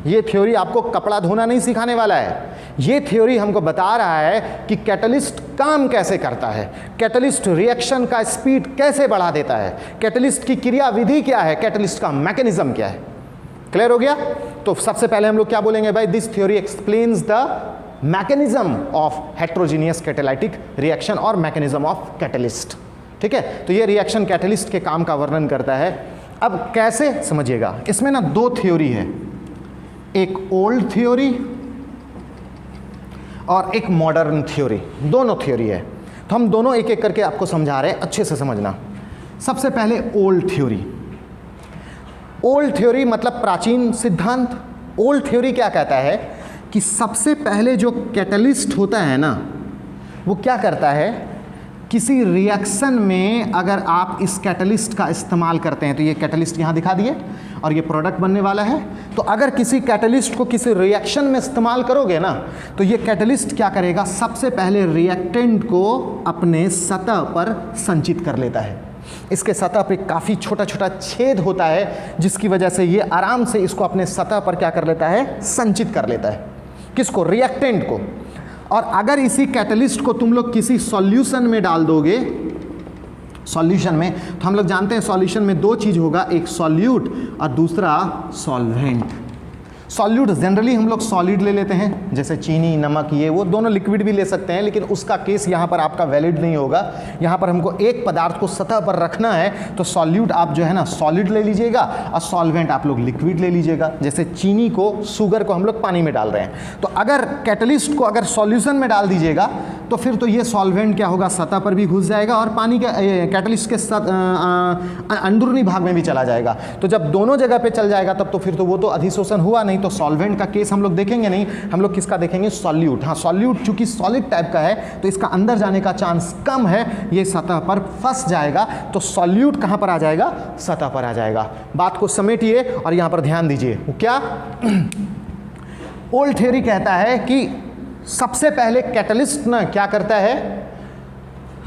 ये थ्योरी आपको कपड़ा धोना नहीं सिखाने वाला है। ये थ्योरी हमको बता रहा है कि कैटलिस्ट काम कैसे करता है, कैटलिस्ट रिएक्शन का स्पीड कैसे बढ़ा देता है, कैटलिस्ट की क्रियाविधि क्या है, कैटलिस्ट का मैकेनिज्म क्या है। क्लियर हो गया? तो सबसे पहले हम लोग क्या बोलेंगे भाई, this theory explains the mechanism of heterogeneous catalytic reaction और मैकेनिज्म ऑफ कैटलिस्ट। ठीक है, तो ये रिएक्शन कैटलिस्ट के काम का वर्णन करता है। अब कैसे समझिएगा, इसमें ना दो थ्योरी है, एक ओल्ड थ्योरी और एक मॉडर्न थ्योरी, दोनों थ्योरी है। तो हम दोनों एक एक करके आपको समझा रहे हैं, अच्छे से समझना। सबसे पहले ओल्ड थ्योरी। ओल्ड थ्योरी मतलब प्राचीन सिद्धांत। ओल्ड थ्योरी क्या कहता है कि सबसे पहले जो कैटलिस्ट होता है ना वो क्या करता है, किसी रिएक्शन में अगर आप इस कैटलिस्ट का इस्तेमाल करते हैं, तो ये कैटलिस्ट यहाँ दिखा दिए और ये प्रोडक्ट बनने वाला है। तो अगर किसी कैटलिस्ट को किसी रिएक्शन में इस्तेमाल करोगे ना तो ये कैटलिस्ट क्या करेगा, सबसे पहले रिएक्टेंट को अपने सतह पर संचित कर लेता है। इसके सतह पे काफ़ी छोटा छोटा छेद होता है जिसकी वजह से ये आराम से इसको अपने सतह पर क्या कर लेता है, संचित कर लेता है। किसको, रिएक्टेंट को। और अगर इसी कैटलिस्ट को तुम लोग किसी सॉल्यूशन में डाल दोगे, सॉल्यूशन में, तो हम लोग जानते हैं सॉल्यूशन में दो चीज़ होगा, एक सॉल्यूट और दूसरा सॉल्वेंट। सॉल्यूट जनरली हम लोग सॉलिड ले लेते हैं, जैसे चीनी, नमक, ये वो दोनों लिक्विड भी ले सकते हैं, लेकिन उसका केस यहाँ पर आपका वैलिड नहीं होगा। यहाँ पर हमको एक पदार्थ को सतह पर रखना है, तो सॉल्यूट आप जो है ना सॉलिड ले लीजिएगा और सॉल्वेंट आप लोग लिक्विड ले लीजिएगा। जैसे चीनी को, शुगर को हम लोग पानी में डाल रहे हैं, तो अगर कैटलिस्ट को अगर सॉल्यूशन में डाल दीजिएगा तो फिर तो ये सॉल्वेंट क्या होगा, सतह पर भी घुस जाएगा और पानी का कैटलिस्ट के साथ अंदरूनी भाग में भी चला जाएगा। तो जब दोनों जगह पे चल जाएगा तब तो फिर तो वो तो अधिशोषण हुआ नहीं, तो सॉल्वेंट का केस हम लोग देखेंगे नहीं, हम लोग किसका देखेंगे, सॉल्यूट। हाँ, सॉल्यूट चूंकि सॉलिड टाइप का है तो इसका अंदर जाने का चांस कम है, ये सतह पर फंस जाएगा। तो सॉल्यूट कहाँ पर आ जाएगा, सतह पर आ जाएगा। बात को समेटिए और यहाँ पर ध्यान दीजिए। वो क्या, ओल्ड थ्योरी कहता है कि सबसे पहले कैटलिस्ट ना क्या करता है,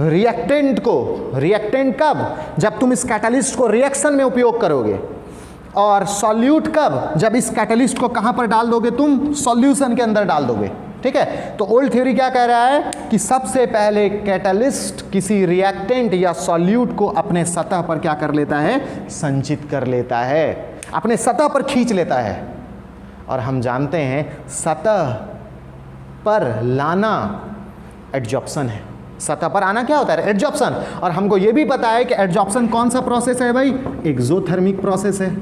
रिएक्टेंट को, रिएक्टेंट कब? जब तुम इस कैटलिस्ट को रिएक्शन में उपयोग करोगे, और सॉल्यूट कब? जब इस कैटलिस्ट को कहां पर डाल दोगे? तुम सॉल्यूशन के अंदर डाल दोगे। ठीक है, तो ओल्ड थ्योरी क्या कह रहा है कि सबसे पहले कैटलिस्ट किसी रिएक्टेंट या सॉल्यूट को अपने सतह पर क्या कर लेता है? संचित कर लेता है, अपने सतह पर खींच लेता है। और हम जानते हैं सतह पर लाना एडजॉर्प्शन है। सतह पर आना क्या होता है? एडजॉर्प्शन। और हमको यह भी पता है कि एडजॉर्प्शन कौन सा प्रोसेस है भाई? एक्सोथर्मिक प्रोसेस है,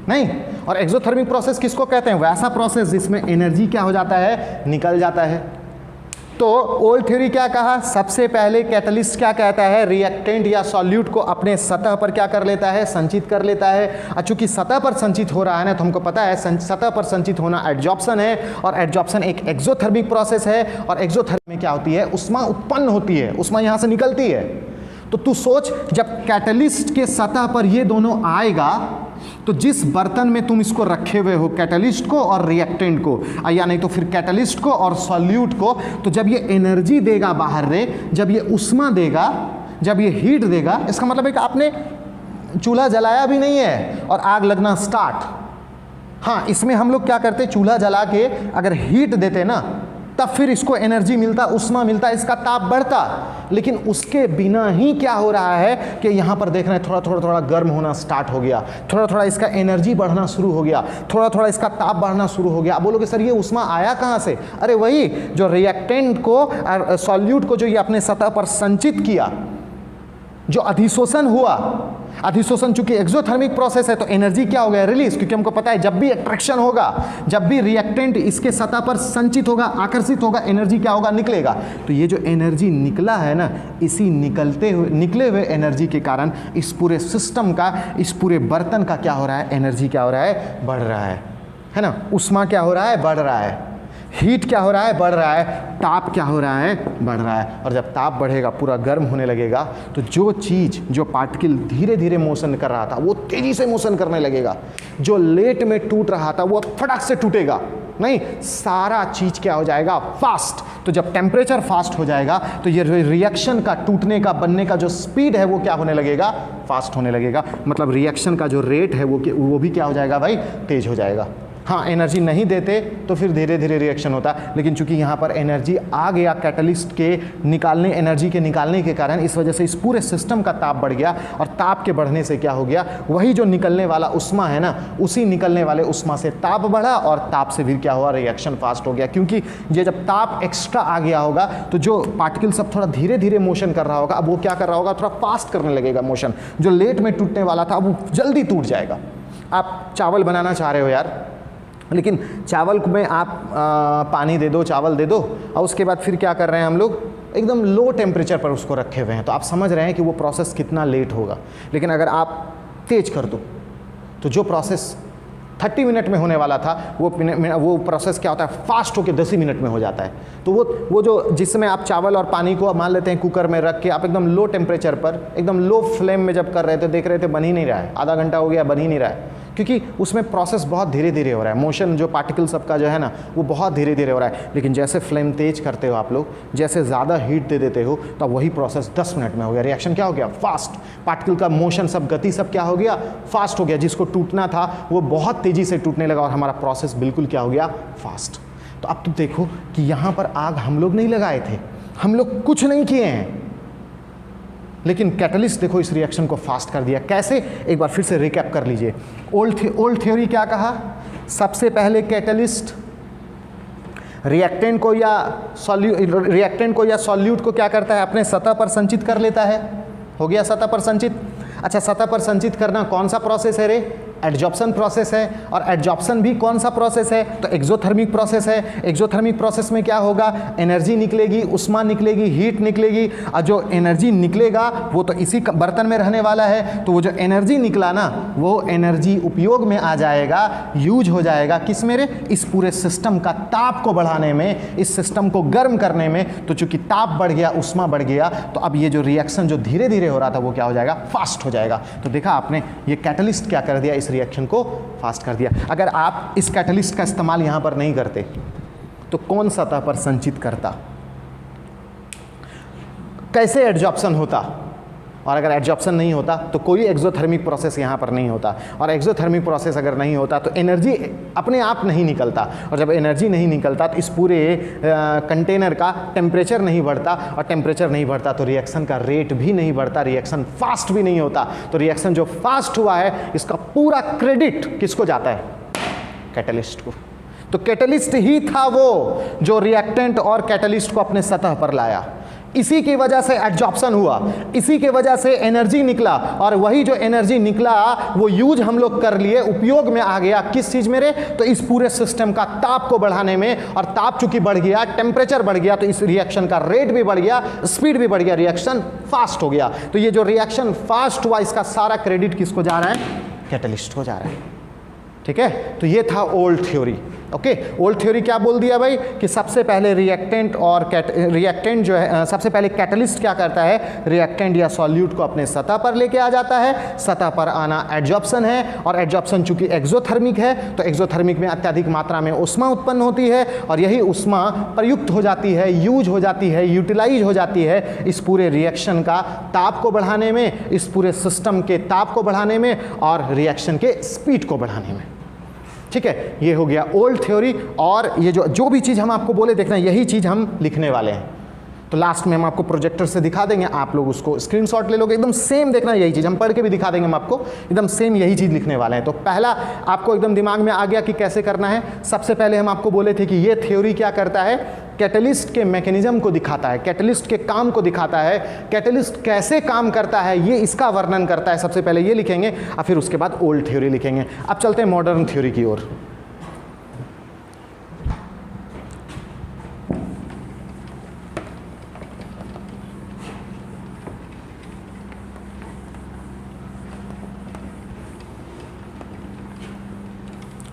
नहीं? और एक्सोथर्मिक प्रोसेस किसको कहते हैं? वैसा प्रोसेस जिसमें एनर्जी क्या हो जाता है? निकल जाता है। तो ओल्ड थ्योरी क्या कहा? सबसे पहले कैटलिस्ट क्या कहता है? रिएक्टेंट या सॉल्यूट को अपने सतह पर क्या कर लेता है? संचित कर लेता है। और चूंकि सतह पर संचित हो रहा है ना, तो हमको पता है सतह पर संचित होना एडजॉर्प्शन है, और एडजॉर्प्शन एक एक्सोथर्मिक प्रोसेस है। और एक्सोथर्मिक में क्या होती है? उष्मा उत्पन्न होती है, उष्मा यहां से निकलती है। तो तू सोच, जब कैटलिस्ट के सतह पर ये दोनों आएगा, तो जिस बर्तन में तुम इसको रखे हुए हो, कैटलिस्ट को और रिएक्टेंट को, या नहीं तो फिर कैटलिस्ट को और सॉल्यूट को, तो जब ये एनर्जी देगा बाहर रे, जब ये उष्मा देगा, जब ये हीट देगा, इसका मतलब है कि आपने चूल्हा जलाया भी नहीं है और आग लगना स्टार्ट। हाँ, इसमें हम लोग क्या करते? चूल्हा जला के अगर हीट देते ना, तब फिर इसको एनर्जी मिलता, उष्मा मिलता, इसका ताप बढ़ता। लेकिन उसके बिना ही क्या हो रहा है कि यहाँ पर देख रहे हैं थोड़ा थोड़ा गर्म होना स्टार्ट हो गया, थोड़ा थोड़ा इसका एनर्जी बढ़ना शुरू हो गया, थोड़ा थोड़ा इसका ताप बढ़ना शुरू हो गया। आप बोलोगे सर ये उष्मा आया कहाँ से? अरे वही जो रिएक्टेंट को और सॉल्यूट को जो ये अपने सतह पर संचित किया, जो अधिशोषण हुआ। अधिशोषण चूंकि एक्सोथर्मिक प्रोसेस है, तो एनर्जी क्या हो गया? रिलीज। क्योंकि हमको पता है जब भी अट्रैक्शन होगा, जब भी रिएक्टेंट इसके सतह पर संचित होगा, आकर्षित होगा, एनर्जी क्या होगा? निकलेगा। तो ये जो एनर्जी निकला है ना, इसी निकले हुए एनर्जी के कारण इस पूरे सिस्टम का, इस पूरे बर्तन का क्या हो रहा है? एनर्जी क्या हो रहा है? बढ़ रहा है ना? उष्मा क्या हो रहा है? बढ़ रहा है। हीट क्या हो रहा है? बढ़ रहा है। ताप क्या हो रहा है? बढ़ रहा है। और जब ताप बढ़ेगा, पूरा गर्म होने लगेगा, तो जो चीज़, जो पार्टिकल धीरे धीरे मोशन कर रहा था, वो तेजी से मोशन करने लगेगा। जो लेट में टूट रहा था, वो फटाक से टूटेगा नहीं, सारा चीज़ क्या हो जाएगा? फास्ट। तो जब टेम्परेचर फास्ट हो जाएगा, तो ये रिएक्शन का टूटने का, बनने का जो स्पीड है, वो क्या होने लगेगा? फास्ट होने लगेगा। मतलब रिएक्शन का जो रेट है वो भी क्या हो जाएगा भाई? तेज हो जाएगा। हाँ, एनर्जी नहीं देते तो फिर धीरे धीरे रिएक्शन होता, लेकिन चूंकि यहाँ पर एनर्जी आ गया कैटलिस्ट के निकालने, एनर्जी के निकालने के कारण, इस वजह से इस पूरे सिस्टम का ताप बढ़ गया। और ताप के बढ़ने से क्या हो गया? वही जो निकलने वाला उष्मा है ना, उसी निकलने वाले उष्मा से ताप बढ़ा, और ताप से फिर क्या हुआ? रिएक्शन फास्ट हो गया। क्योंकि ये जब ताप एक्स्ट्रा आ गया होगा, तो जो पार्टिकल सब थोड़ा धीरे धीरे मोशन कर रहा होगा, अब वो क्या कर रहा होगा? थोड़ा फास्ट करने लगेगा मोशन। जो लेट में टूटने वाला था, वो जल्दी टूट जाएगा। आप चावल बनाना चाह रहे हो यार, लेकिन चावल में आप पानी दे दो, चावल दे दो, और उसके बाद फिर क्या कर रहे हैं हम लोग? एकदम लो टेम्परेचर पर उसको रखे हुए हैं। तो आप समझ रहे हैं कि वो प्रोसेस कितना लेट होगा। लेकिन अगर आप तेज कर दो, तो जो प्रोसेस 30 मिनट में होने वाला था, वो प्रोसेस क्या होता है? फास्ट होकर 10 ही मिनट में हो जाता है। तो वो जो जिसमें आप चावल और पानी को मान लेते हैं कुकर में रख के, आप एकदम लो टेम्परेचर पर, एकदम लो फ्लेम में जब कर रहे थे, देख रहे थे बन ही नहीं रहा है, आधा घंटा हो गया, बन ही नहीं रहा है। क्योंकि उसमें प्रोसेस बहुत धीरे धीरे हो रहा है, मोशन जो पार्टिकल सबका जो है ना, वो बहुत धीरे धीरे हो रहा है। लेकिन जैसे फ्लेम तेज करते हो आप लोग, जैसे ज़्यादा हीट दे देते हो, तो वही प्रोसेस 10 मिनट में हो गया। रिएक्शन क्या हो गया? फास्ट। पार्टिकल का मोशन सब, गति सब क्या हो गया? फास्ट हो गया। जिसको टूटना था वो बहुत तेज़ी से टूटने लगा, और हमारा प्रोसेस बिल्कुल क्या हो गया? फास्ट। तो अब तुम देखो कि यहाँ पर आग हम लोग नहीं लगाए थे, हम लोग कुछ नहीं किए हैं, लेकिन कैटलिस्ट देखो इस रिएक्शन को फास्ट कर दिया। कैसे? एक बार फिर से रिकैप कर लीजिए। ओल्ड थ्योरी क्या कहा? सबसे पहले कैटलिस्ट रिएक्टेंट को या सॉल्यूट को क्या करता है? अपने सतह पर संचित कर लेता है। हो गया सतह पर संचित। अच्छा, सतह पर संचित करना कौन सा प्रोसेस है रे? एडजॉर्प्शन प्रोसेस है। और एडजॉर्प्शन भी कौन सा प्रोसेस है? तो एक्सोथर्मिक प्रोसेस है। एक्सोथर्मिक प्रोसेस में क्या होगा? एनर्जी निकलेगी, उष्मा निकलेगी, हीट निकलेगी, और जो एनर्जी निकलेगा वो तो इसी बर्तन में रहने वाला है। तो वो जो एनर्जी निकला ना, वो एनर्जी उपयोग में आ जाएगा, यूज हो जाएगा किस में रे? इस पूरे सिस्टम का ताप को बढ़ाने में, इस सिस्टम को गर्म करने में। तो चूंकि ताप बढ़ गया, उष्मा बढ़ गया, तो अब ये जो रिएक्शन जो धीरे धीरे हो रहा था, वो क्या हो जाएगा? फास्ट हो जाएगा। तो देखा आपने, ये कैटलिस्ट क्या कर दिया? इस रिएक्शन को फास्ट कर दिया। अगर आप इस कैटलिस्ट का इस्तेमाल यहां पर नहीं करते, तो कौन सतह पर संचित करता? कैसे एड्जॉर्प्शन होता, और अगर एड्जॉर्प्शन नहीं होता तो कोई एक्सोथर्मिक प्रोसेस यहाँ पर नहीं होता, और एक्सोथर्मिक प्रोसेस अगर नहीं होता तो एनर्जी अपने आप नहीं निकलता, और जब एनर्जी नहीं निकलता तो इस पूरे कंटेनर का टेम्परेचर नहीं बढ़ता, और टेम्परेचर नहीं बढ़ता तो रिएक्शन का रेट भी नहीं बढ़ता, रिएक्शन फास्ट भी नहीं होता। तो रिएक्शन जो फास्ट हुआ है इसका पूरा क्रेडिट किसको जाता है? कैटलिस्ट को। तो कैटलिस्ट ही था वो जो रिएक्टेंट और कैटलिस्ट को अपने सतह पर लाया। इसी की वजह से एड्जॉर्प्शन हुआ, इसी की वजह से एनर्जी निकला, और वही जो एनर्जी निकला वो यूज हम लोग कर लिए, उपयोग में आ गया किस चीज में रे? तो इस पूरे सिस्टम का ताप को बढ़ाने में, और ताप चूंकि बढ़ गया, टेम्परेचर बढ़ गया, तो इस रिएक्शन का रेट भी बढ़ गया, स्पीड भी बढ़ गया, रिएक्शन फास्ट हो गया। तो ये जो रिएक्शन फास्ट हुआ इसका सारा क्रेडिट किसको जा रहा है? कैटलिस्ट को जा रहा है। ठीक है, तो ये था old theory. Okay, old theory क्या बोल दिया भाई कि सबसे पहले रिएक्टेंट और रिएक्टेंट जो है, सबसे पहले कैटलिस्ट क्या करता है? रिएक्टेंट या सॉल्यूट को अपने सतह पर लेके आ जाता है। सतह पर आना एड्जॉर्प्शन है, और एड्जॉर्प्शन चूंकि एक्सोथर्मिक है तो एक्सोथर्मिक में अत्यधिक मात्रा में उष्मा उत्पन्न होती है, और यही उष्मा प्रयुक्त हो जाती है, यूज हो जाती है, यूटिलाइज हो जाती है इस पूरे रिएक्शन का ताप को बढ़ाने में, इस पूरे सिस्टम के ताप को बढ़ाने में, और रिएक्शन के स्पीड को बढ़ाने में। ठीक है, ये हो गया ओल्ड थ्योरी। और ये जो भी चीज़ हम आपको बोले देखना, यही चीज़ हम लिखने वाले हैं। तो लास्ट में हम आपको प्रोजेक्टर से दिखा देंगे, आप लोग उसको स्क्रीनशॉट ले लोगे, एकदम सेम देखना, यही चीज़ हम पढ़ के भी दिखा देंगे, हम आपको एकदम सेम यही चीज़ लिखने वाले हैं। तो पहला आपको एकदम दिमाग में आ गया कि कैसे करना है। सबसे पहले हम आपको बोले थे कि ये थ्योरी क्या करता है? कैटलिस्ट के मैकेनिज्म को दिखाता है, कैटलिस्ट के काम को दिखाता है, कैटलिस्ट कैसे काम करता है ये इसका वर्णन करता है। सबसे पहले ये लिखेंगे और फिर उसके बाद ओल्ड थ्योरी लिखेंगे। अब चलते हैं मॉडर्न थ्योरी की ओर।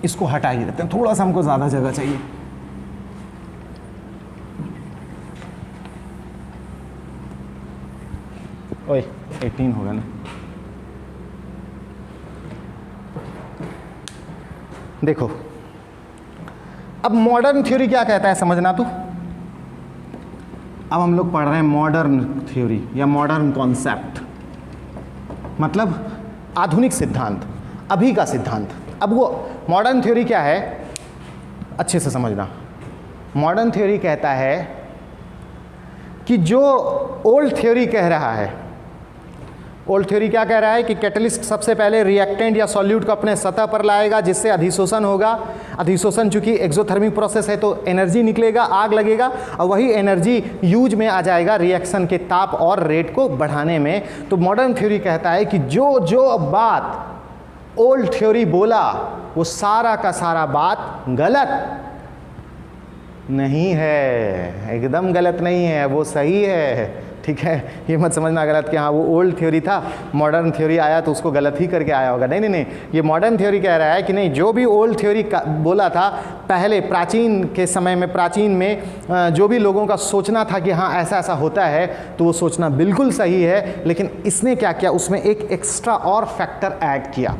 इसको हटा ही देते हैं, थोड़ा सा हमको ज़्यादा जगह चाहिए। ओए 18 होगा ना। देखो अब मॉडर्न थ्योरी क्या कहता है समझना तू। अब हम लोग पढ़ रहे हैं मॉडर्न थ्योरी या मॉडर्न कॉन्सेप्ट, मतलब आधुनिक सिद्धांत, अभी का सिद्धांत। अब वो मॉडर्न थ्योरी क्या है अच्छे से समझना। मॉडर्न थ्योरी कहता है कि जो ओल्ड थ्योरी कह रहा है, ओल्ड थ्योरी क्या कह रहा है कि कैटलिस्ट सबसे पहले रिएक्टेंट या सॉल्यूट को अपने सतह पर लाएगा जिससे अधिशोषण होगा। अधिशोषण चूंकि एक्सोथर्मिक प्रोसेस है तो एनर्जी निकलेगा, आग लगेगा, और वही एनर्जी यूज में आ जाएगा रिएक्शन के ताप और रेट को बढ़ाने में। तो मॉडर्न थ्योरी कहता है कि जो जो बात ओल्ड थ्योरी बोला वो सारा का सारा बात गलत नहीं है, एकदम गलत नहीं है, वो सही है। ठीक है, ये मत समझना गलत कि हाँ वो ओल्ड थ्योरी था, मॉडर्न थ्योरी आया तो उसको गलत ही करके आया होगा। नहीं नहीं नहीं, ये मॉडर्न थ्योरी कह रहा है कि नहीं, जो भी ओल्ड थ्योरी बोला था पहले प्राचीन के समय में, प्राचीन में जो भी लोगों का सोचना था कि हाँ ऐसा ऐसा होता है, तो वो सोचना बिल्कुल सही है। लेकिन इसने क्या किया, उसमें एक एक्स्ट्रा और फैक्टर ऐड किया।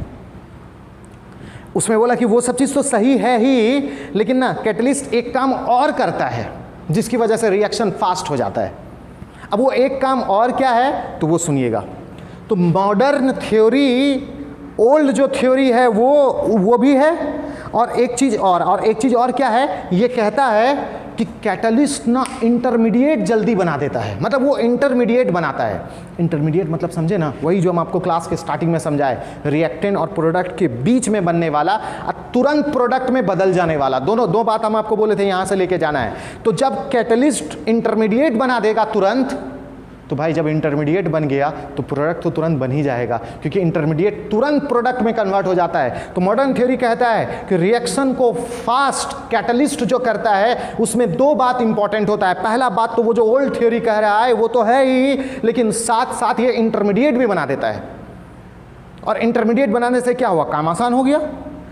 उसमें बोला कि वो सब चीज़ तो सही है ही, लेकिन ना कैटलिस्ट एक काम और करता है जिसकी वजह से रिएक्शन फास्ट हो जाता है। अब वो एक काम और क्या है तो वो सुनिएगा। तो मॉडर्न थ्योरी, ओल्ड जो थ्योरी है वो भी है, और एक चीज़ और एक चीज़ और क्या है, ये कहता है कि कैटलिस्ट ना इंटरमीडिएट जल्दी बना देता है, मतलब वो इंटरमीडिएट बनाता है। इंटरमीडिएट मतलब समझे ना, वही जो हम आपको क्लास के स्टार्टिंग में समझाए, रिएक्टेंट और प्रोडक्ट के बीच में बनने वाला तुरंत प्रोडक्ट में बदल जाने वाला। दो बात हम आपको बोले थे यहाँ से लेके जाना है। तो जब कैटलिस्ट इंटरमीडिएट बना देगा तुरंत, तो भाई जब इंटरमीडिएट बन गया तो प्रोडक्ट तो तुरंत बन ही जाएगा, क्योंकि इंटरमीडिएट तुरंत प्रोडक्ट में कन्वर्ट हो जाता है। तो मॉडर्न थ्योरी कहता है कि रिएक्शन को फास्ट कैटलिस्ट जो करता है उसमें दो बात इंपॉर्टेंट होता है। पहला बात तो वो जो ओल्ड थ्योरी कह रहा है वो तो है ही, लेकिन साथ साथ ये इंटरमीडिएट भी बना देता है। और इंटरमीडिएट बनाने से क्या हुआ, काम आसान हो गया।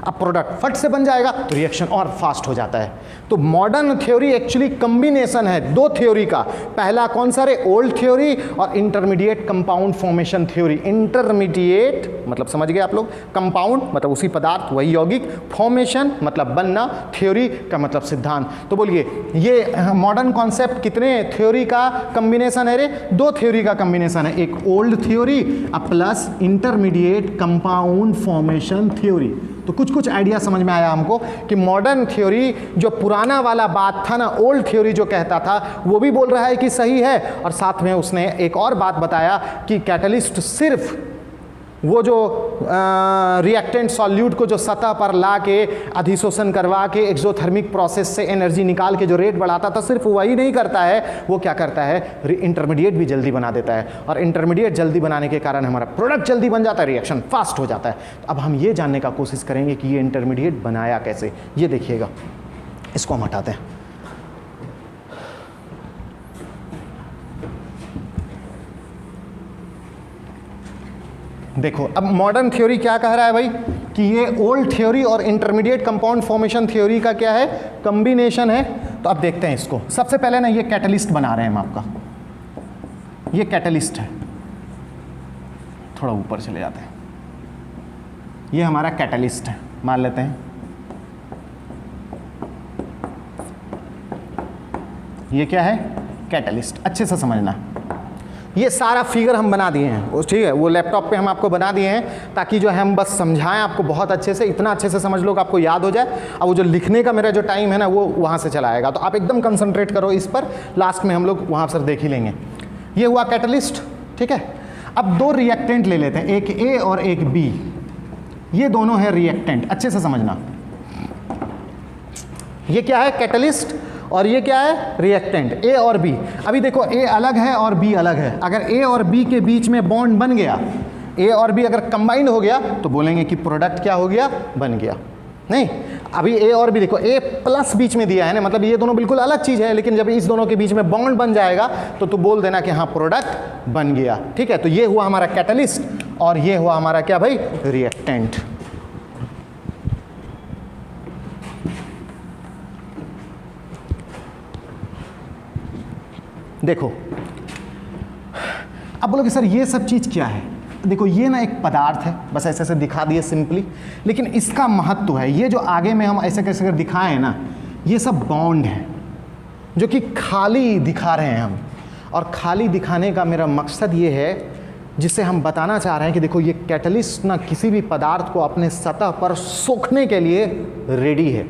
अब प्रोडक्ट फट से बन जाएगा तो रिएक्शन और फास्ट हो जाता है। तो मॉडर्न थ्योरी एक्चुअली कॉम्बिनेशन है दो थ्योरी का। पहला कौन सा रे? ओल्ड थ्योरी और intermediate compound formation theory. Intermediate मतलब समझ गए आप लोग, कंपाउंड मतलब उसी पदार्थ वही यौगिक, फॉर्मेशन मतलब बनना, थ्योरी का मतलब सिद्धांत। तो बोलिए ये मॉडर्न कॉन्सेप्ट कितने थ्योरी का कॉम्बिनेशन है रे? दो थ्योरी का कॉम्बिनेशन है, एक old theory plus intermediate compound formation theory. तो कुछ कुछ आइडिया समझ में आया हमको कि मॉडर्न थ्योरी जो पुराना वाला बात था ना, ओल्ड थ्योरी जो कहता था वो भी बोल रहा है कि सही है, और साथ में उसने एक और बात बताया कि कैटलिस्ट सिर्फ वो जो रिएक्टेंट सॉल्यूट को जो सतह पर ला के अधिशोषण करवा के एक्सोथर्मिक प्रोसेस से एनर्जी निकाल के जो रेट बढ़ाता था, सिर्फ वही नहीं करता है, वो क्या करता है, इंटरमीडिएट भी जल्दी बना देता है, और इंटरमीडिएट जल्दी बनाने के कारण हमारा प्रोडक्ट जल्दी बन जाता है, रिएक्शन फास्ट हो जाता है। अब हम ये जानने का कोशिश करेंगे कि ये इंटरमीडिएट बनाया कैसे। ये देखिएगा, इसको हम हटाते हैं। देखो अब मॉडर्न थ्योरी क्या कह रहा है भाई कि ये ओल्ड थ्योरी और इंटरमीडिएट कंपाउंड फॉर्मेशन थ्योरी का क्या है, कॉम्बिनेशन है। तो अब देखते हैं इसको। सबसे पहले ना ये कैटलिस्ट बना रहे हैं हम आपका, ये कैटलिस्ट है, थोड़ा ऊपर चले जाते हैं, ये हमारा कैटलिस्ट है मान लेते हैं। ये क्या है, कैटलिस्ट। अच्छे से समझना, ये सारा फिगर हम बना दिए हैं, ठीक है, वो लैपटॉप पे हम आपको बना दिए हैं ताकि जो है हम बस समझाएं आपको बहुत अच्छे से, इतना अच्छे से समझ लो कि आपको याद हो जाए। अब वो जो लिखने का मेरा जो टाइम है ना वो वहाँ से चला आएगा, तो आप एकदम कंसंट्रेट करो इस पर, लास्ट में हम लोग वहाँ पर देख ही लेंगे। ये हुआ कैटलिस्ट, ठीक है। अब दो रिएक्टेंट ले लेते हैं, एक ए और एक बी। ये दोनों है रिएक्टेंट, अच्छे से समझना। ये क्या है, कैटलिस्ट, और ये क्या है, रिएक्टेंट, ए और बी। अभी देखो ए अलग है और बी अलग है। अगर ए और बी के बीच में बॉन्ड बन गया, ए और बी अगर कंबाइंड हो गया तो बोलेंगे कि प्रोडक्ट क्या हो गया, बन गया। नहीं, अभी ए और बी देखो, ए प्लस बीच में दिया है ना, मतलब ये दोनों बिल्कुल अलग चीज़ है, लेकिन जब इस दोनों के बीच में बॉन्ड बन जाएगा तो तू बोल देना कि हाँ प्रोडक्ट बन गया, ठीक है। तो ये हुआ हमारा कैटलिस्ट और ये हुआ हमारा क्या भाई, रिएक्टेंट। देखो अब बोलोगे सर ये सब चीज़ क्या है। देखो ये ना एक पदार्थ है, बस ऐसे ऐसे दिखा दिए सिंपली, लेकिन इसका महत्व है। ये जो आगे में हम ऐसे कैसे कर दिखाए हैं ना, ये सब बॉन्ड है जो कि खाली दिखा रहे हैं हम। और खाली दिखाने का मेरा मकसद ये है, जिससे हम बताना चाह रहे हैं कि देखो ये कैटलिस्ट ना किसी भी पदार्थ को अपने सतह पर सोखने के लिए रेडी है।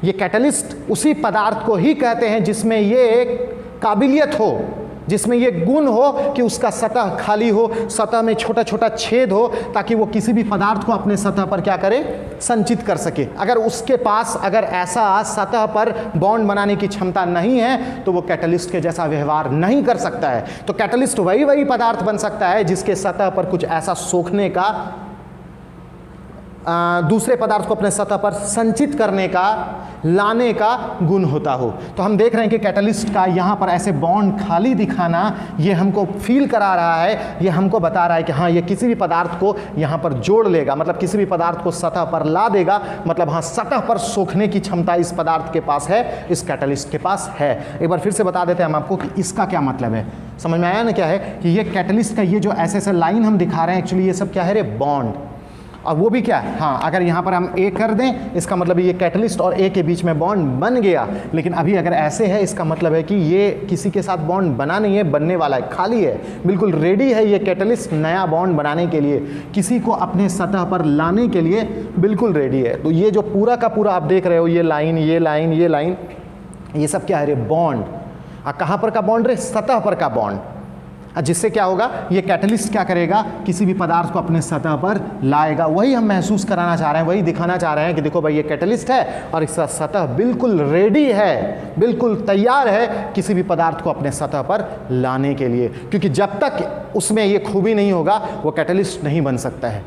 ये कैटलिस्ट उसी पदार्थ को ही कहते हैं जिसमें ये एक काबिलियत हो, जिसमें ये गुण हो कि उसका सतह खाली हो, सतह में छोटा छोटा छेद हो, ताकि वो किसी भी पदार्थ को अपने सतह पर क्या करे, संचित कर सके। अगर उसके पास अगर ऐसा सतह पर बॉन्ड बनाने की क्षमता नहीं है तो वो कैटलिस्ट के जैसा व्यवहार नहीं कर सकता है। तो कैटलिस्ट वही पदार्थ बन सकता है जिसके सतह पर कुछ ऐसा सोखने का, दूसरे पदार्थ को अपने सतह पर संचित करने का, लाने का गुण होता हो। तो हम देख रहे हैं कि कैटलिस्ट का यहाँ पर ऐसे बॉन्ड खाली दिखाना, ये हमको फील करा रहा है, ये हमको बता रहा है कि हाँ ये किसी भी पदार्थ को यहाँ पर जोड़ लेगा, मतलब किसी भी पदार्थ को सतह पर ला देगा, मतलब हाँ सतह पर सोखने की क्षमता इस पदार्थ के पास है, इस कैटलिस्ट के पास है। एक बार फिर से बता देते हैं हम आपको कि इसका क्या मतलब है। समझ में आया ना क्या है कि ये कैटलिस्ट का ये जो ऐसे ऐसे लाइन हम दिखा रहे हैं, एक्चुअली ये सब क्या है रे, बॉन्ड। और वो भी क्या है, हाँ अगर यहाँ पर हम ए कर दें इसका मतलब ये कैटलिस्ट और ए के बीच में बॉन्ड बन गया। लेकिन अभी अगर ऐसे है इसका मतलब है कि ये किसी के साथ बॉन्ड बना नहीं है, बनने वाला है, खाली है, बिल्कुल रेडी है ये कैटलिस्ट नया बॉन्ड बनाने के लिए, किसी को अपने सतह पर लाने के लिए बिल्कुल रेडी है। तो ये जो पूरा का पूरा आप देख रहे हो, ये लाइन ये लाइन ये लाइन, ये सब क्या है रे, बॉन्ड। कहाँ पर का बॉन्ड रे, सतह पर का बॉन्ड। जिससे क्या होगा, ये कैटलिस्ट क्या करेगा, किसी भी पदार्थ को अपने सतह पर लाएगा। वही हम महसूस कराना चाह रहे हैं, वही दिखाना चाह रहे हैं कि देखो भाई ये कैटलिस्ट है और इसका सतह बिल्कुल रेडी है, बिल्कुल तैयार है किसी भी पदार्थ को अपने सतह पर लाने के लिए। क्योंकि जब तक उसमें ये खूबी नहीं होगा वो कैटलिस्ट नहीं बन सकता है।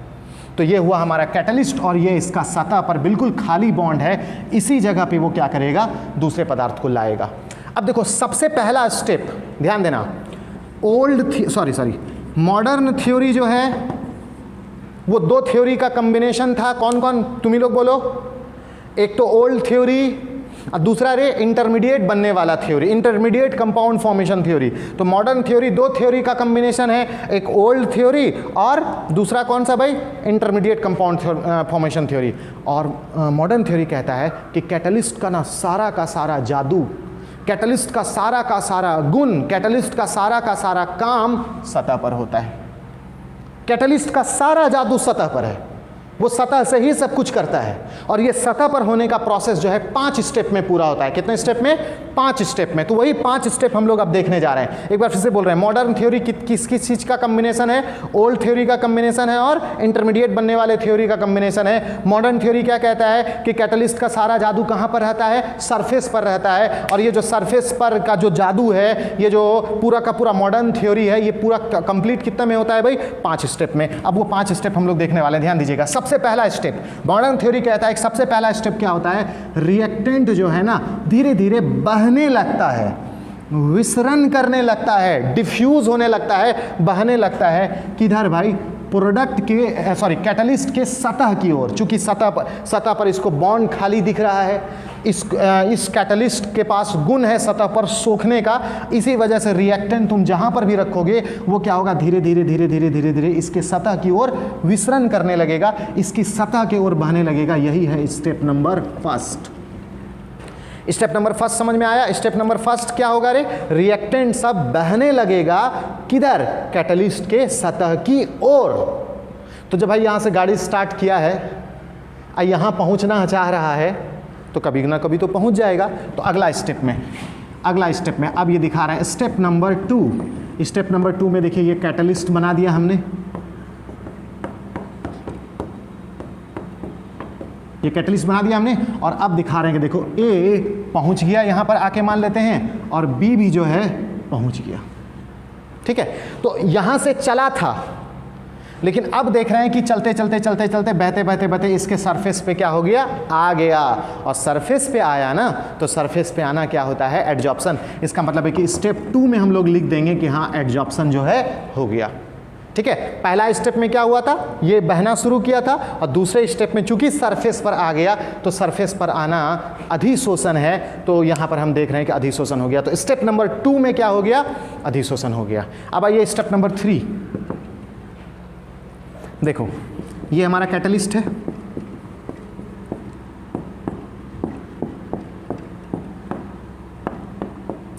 तो ये हुआ हमारा कैटलिस्ट और ये इसका सतह पर बिल्कुल खाली बॉन्ड है, इसी जगह पे वो क्या करेगा, दूसरे पदार्थ को लाएगा। अब देखो सबसे पहला स्टेप ध्यान देना, मॉडर्न थ्योरी जो है वो दो थ्योरी का कॉम्बिनेशन था, कौन कौन, तुम ही लोग बोलो। एक तो ओल्ड थ्योरी और दूसरा रे इंटरमीडिएट बनने वाला theory, intermediate compound formation theory. तो मॉडर्न थ्योरी दो थ्योरी का कॉम्बिनेशन है, एक ओल्ड थ्योरी और दूसरा कौन सा भाई, इंटरमीडिएट कंपाउंड फॉर्मेशन थ्योरी। और मॉडर्न थ्योरी कहता है कि कैटलिस्ट का ना सारा का सारा जादू, कैटलिस्ट का सारा गुण, कैटलिस्ट का सारा काम सतह पर होता है। कैटलिस्ट का सारा जादू सतह पर है, वो सतह से ही सब कुछ करता है। और ये सतह पर होने का प्रोसेस जो है 5 स्टेप में पूरा होता है। कितने स्टेप में? 5 स्टेप में। तो वही 5 स्टेप हम लोग अब देखने जा रहे हैं। एक बार फिर से बोल रहे हैं, मॉडर्न थ्योरी किस किस चीज़ का कॉम्बिनेशन है? ओल्ड थ्योरी का कॉम्बिनेशन है और इंटरमीडिएट बनने वाले थ्योरी का कॉम्बिनेशन है। मॉडर्न थ्योरी क्या कहता है कि कैटलिस्ट का सारा जादू कहाँ पर रहता है? सरफेस पर रहता है। और ये जो सरफेस पर का जो जादू है, ये जो पूरा का पूरा मॉडर्न थ्योरी है, ये पूरा कंप्लीट कितने में होता है भाई? 5 स्टेप में। अब वो 5 स्टेप हम लोग देखने वाले हैं, ध्यान दीजिएगा। सबसे पहला स्टेप, मॉडर्न थ्योरी कहता है कि सबसे पहला स्टेप क्या होता है? रिएक्टेंट जो है ना धीरे धीरे बहने लगता है, विसरण करने लगता है, डिफ्यूज होने लगता है, बहने लगता है। किधर भाई? प्रोडक्ट के कैटलिस्ट के सतह की ओर। चूंकि सतह पर इसको बॉन्ड खाली दिख रहा है, इस कैटलिस्ट के पास गुण है सतह पर सोखने का, इसी वजह से रिएक्टेंट तुम जहां पर भी रखोगे वो क्या होगा? धीरे धीरे इसके सतह की ओर विसरण करने लगेगा, इसकी सतह की ओर बहने लगेगा। यही है step number first. Step number first समझ में आया? स्टेप नंबर फर्स्ट क्या होगा रे? रिएक्टेंट सब बहने लगेगा किधर? कैटलिस्ट के सतह की ओर। तो जब भाई यहां से गाड़ी स्टार्ट किया है, यहां पहुंचना चाह रहा है, तो कभी ना कभी तो पहुंच जाएगा। तो अगला स्टेप में अब ये दिखा रहा है स्टेप नंबर 2। स्टेप नंबर 2 में देखिए ये कैटलिस्ट बना दिया हमने, ये कैटलिस्ट बना दिया हमने। और अब दिखा रहे हैं कि देखो ए पहुंच गया यहां पर आके, मान लेते हैं, और बी भी जो है पहुंच गया। ठीक है, तो यहां से चला था, लेकिन अब देख रहे हैं कि चलते बहते इसके सरफेस पे क्या हो गया? आ गया। और सरफेस पे आया ना, तो सरफेस पे आना क्या होता है? एडजॉर्प्शन। इसका मतलब है कि स्टेप 2 में हम लोग लिख देंगे कि हाँ एडजॉर्प्शन जो है हो गया। ठीक है, पहला स्टेप में क्या हुआ था? ये बहना शुरू किया था, और दूसरे स्टेप में चूंकि सरफेस पर आ गया, तो सरफेस पर आना अधिशोषण है, तो यहां पर हम देख रहे हैं कि अधिशोषण हो गया। तो स्टेप नंबर 2 में क्या हो गया? अधिशोषण हो गया। अब आइए स्टेप नंबर 3। देखो ये हमारा कैटलिस्ट है,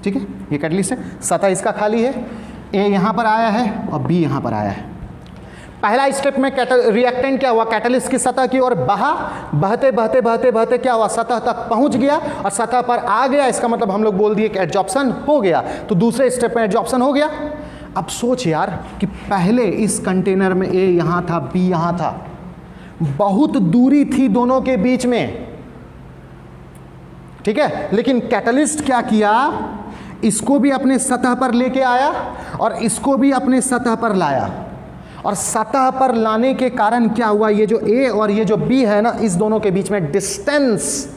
ठीक है, ये कैटलिस्ट है, सतह इसका खाली है, ए यहां पर आया है और बी यहां पर आया है। पहला स्टेप में रिएक्टेंट क्या हुआ? कैटलिस्ट की सतह की ओर बहा, बहते क्या हुआ? सतह तक पहुंच गया और सतह पर आ गया। इसका मतलब हम लोग बोल दिए कि एडजॉर्प्शन हो गया। तो दूसरे स्टेप में एडजॉर्प्शन हो गया। अब सोच यार कि पहले इस कंटेनर में ए यहां था, बी यहां था, बहुत दूरी थी दोनों के बीच में, ठीक है, लेकिन कैटलिस्ट क्या किया? इसको भी अपने सतह पर लेके आया और इसको भी अपने सतह पर लाया। और सतह पर लाने के कारण क्या हुआ? ये जो ए और ये जो बी है ना, इस दोनों के बीच में डिस्टेंस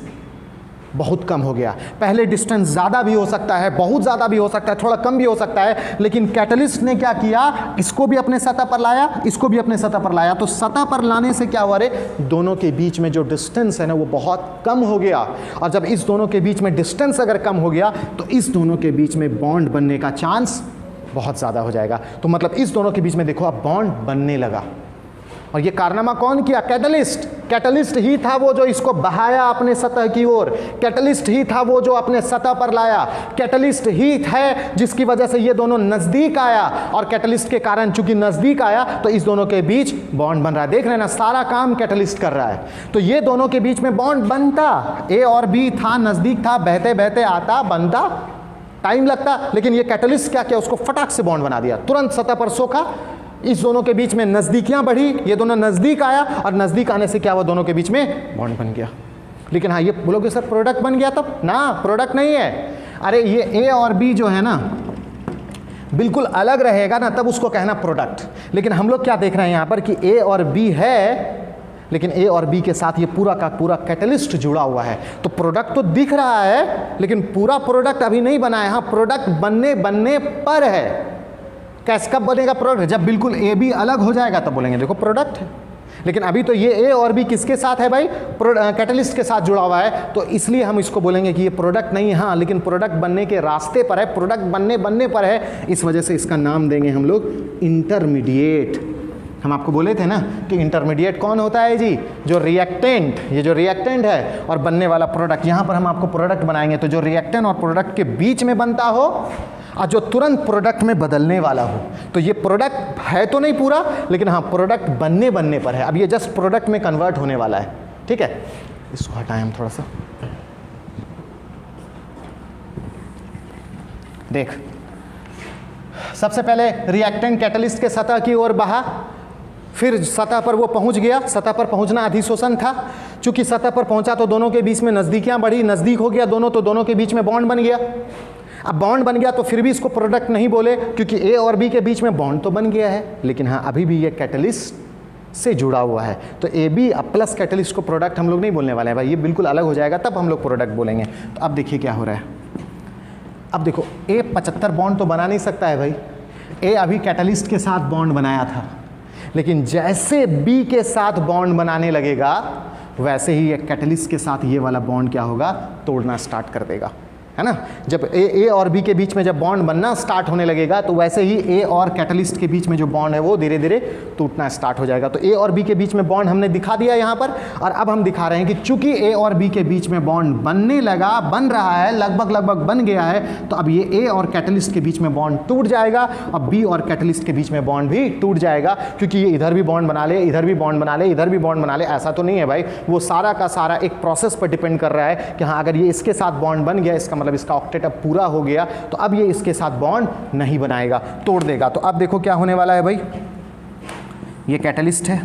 बहुत कम हो गया। पहले डिस्टेंस ज़्यादा भी हो सकता है, बहुत ज़्यादा भी हो सकता है, थोड़ा कम भी हो सकता है, लेकिन कैटलिस्ट ने क्या किया? इसको भी अपने सतह पर लाया, इसको भी अपने सतह पर लाया। तो सतह पर लाने से क्या हुआ रे? दोनों के बीच में जो डिस्टेंस है ना वो बहुत कम हो गया। और जब इस दोनों के बीच में डिस्टेंस अगर कम हो गया, तो इस दोनों के बीच में बॉन्ड बनने का चांस बहुत ज़्यादा हो जाएगा। तो मतलब इस दोनों के बीच में देखो अब बॉन्ड बनने लगा। और ये कारनामा कौन किया? कैटलिस्ट। कैटलिस्ट ही था वो जो इसको बहाया अपने सतह की ओर, कैटलिस्ट ही था वो जो अपने सतह पर लाया, कैटलिस्ट ही है जिसकी वजह से ये दोनों नजदीक आया। और कैटलिस्ट के कारण चूंकि नजदीक आया, तो इस दोनों के बीच बॉन्ड बन रहा है। देख रहे हैं ना, सारा काम कैटलिस्ट कर रहा है। तो ये दोनों के बीच में बॉन्ड बनता, ए और बी था, नजदीक था, बहते आता, बनता, टाइम लगता, लेकिन ये कैटलिस्ट क्या किया? उसको फटाक से बॉन्ड बना दिया, तुरंत सतह पर सोखा। इस दोनों के बीच में नजदीकियां बढ़ी, ये दोनों नजदीक आया, और नजदीक आने से क्या हुआ? दोनों के बीच में बॉन्ड बन गया। लेकिन हाँ, ये बोलोगे सर प्रोडक्ट बन गया तब? ना, प्रोडक्ट नहीं है। अरे ये ए और बी जो है ना बिल्कुल अलग रहेगा ना, तब उसको कहना प्रोडक्ट। लेकिन हम लोग क्या देख रहे हैं यहाँ पर कि ए और बी है, लेकिन ए और बी के साथ ये पूरा का पूरा कैटलिस्ट जुड़ा हुआ है। तो प्रोडक्ट तो दिख रहा है, लेकिन पूरा प्रोडक्ट अभी नहीं बना है। हाँ, प्रोडक्ट बनने पर है। कैसे, कब बनेगा प्रोडक्ट? जब बिल्कुल ए बी अलग हो जाएगा तब बोलेंगे देखो प्रोडक्ट है। लेकिन अभी तो ये ए और बी किसके साथ है भाई, कैटलिस्ट के साथ जुड़ा हुआ है, तो इसलिए हम इसको बोलेंगे कि ये प्रोडक्ट नहीं है, हाँ लेकिन प्रोडक्ट बनने के रास्ते पर है, प्रोडक्ट बनने पर है, इस वजह से इसका नाम देंगे हम लोग इंटरमीडिएट। हम आपको बोले थे ना कि इंटरमीडिएट कौन होता है जी, जो रिएक्टेंट, ये जो रिएक्टेंट है और बनने वाला प्रोडक्ट, यहाँ पर हम आपको प्रोडक्ट बनाएंगे तो जो रिएक्टेंट और प्रोडक्ट के बीच में बनता हो और जो तुरंत प्रोडक्ट में बदलने वाला हो। तो ये प्रोडक्ट है तो नहीं पूरा, लेकिन हाँ प्रोडक्ट बनने पर है, अब ये जस्ट प्रोडक्ट में कन्वर्ट होने वाला है, ठीक है। इसको हटाएं हम थोड़ा सा, देख सबसे पहले रिएक्टेंट कैटलिस्ट के सतह की ओर बहा, फिर सतह पर वो पहुंच गया, सतह पर पहुंचना अधिशोषण था, चूंकि सतह पर पहुंचा तो दोनों के बीच में नजदीकियां बढ़ी, नजदीक हो गया दोनों, तो दोनों के बीच में बॉन्ड बन गया। अब बॉन्ड बन गया तो फिर भी इसको प्रोडक्ट नहीं बोले, क्योंकि ए और बी के बीच में बॉन्ड तो बन गया है, लेकिन हाँ अभी भी ये कैटलिस्ट से जुड़ा हुआ है, तो ए बी प्लस कैटलिस्ट को प्रोडक्ट हम लोग नहीं बोलने वाले हैं भाई, ये बिल्कुल अलग हो जाएगा, तब हम लोग प्रोडक्ट बोलेंगे। तो अब देखिए क्या हो रहा है, अब देखो ए 75 बॉन्ड तो बना नहीं सकता है भाई, ए अभी कैटलिस्ट के साथ बॉन्ड बनाया था, लेकिन जैसे बी के साथ बॉन्ड बनाने लगेगा वैसे ही एक कैटलिस्ट के साथ ये वाला बॉन्ड क्या होगा, तोड़ना स्टार्ट कर देगा, है ना। जब ए और बी के बीच में जब बॉन्ड बनना स्टार्ट होने लगेगा तो वैसे ही ए और कैटलिस्ट के बीच में जो बॉन्ड है वो धीरे धीरे टूटना स्टार्ट हो जाएगा। तो ए और बी के बीच में बॉन्ड हमने दिखा दिया यहाँ पर, और अब हम दिखा रहे हैं कि चूंकि ए और बी के बीच में बॉन्ड बनने लगा, बन रहा है, लगभग बन गया है, तो अब ये ए और कैटलिस्ट के बीच में बॉन्ड टूट जाएगा, अब बी और कैटलिस्ट के बीच में बॉन्ड भी टूट जाएगा, क्योंकि ये इधर भी बॉन्ड बना ले, इधर भी बॉन्ड बना ले, इधर भी बॉन्ड बना ले, ऐसा तो नहीं है भाई, वो सारा का सारा एक प्रोसेस पर डिपेंड कर रहा है कि हाँ अगर ये इसके साथ बॉन्ड बन गया, इसका मतलब इसका ऑक्टेट अब पूरा हो गया, तो अब ये इसके साथ बॉन्ड नहीं बनाएगा, तोड़ देगा। तो अब देखो क्या होने वाला है भाई, ये कैटलिस्ट है,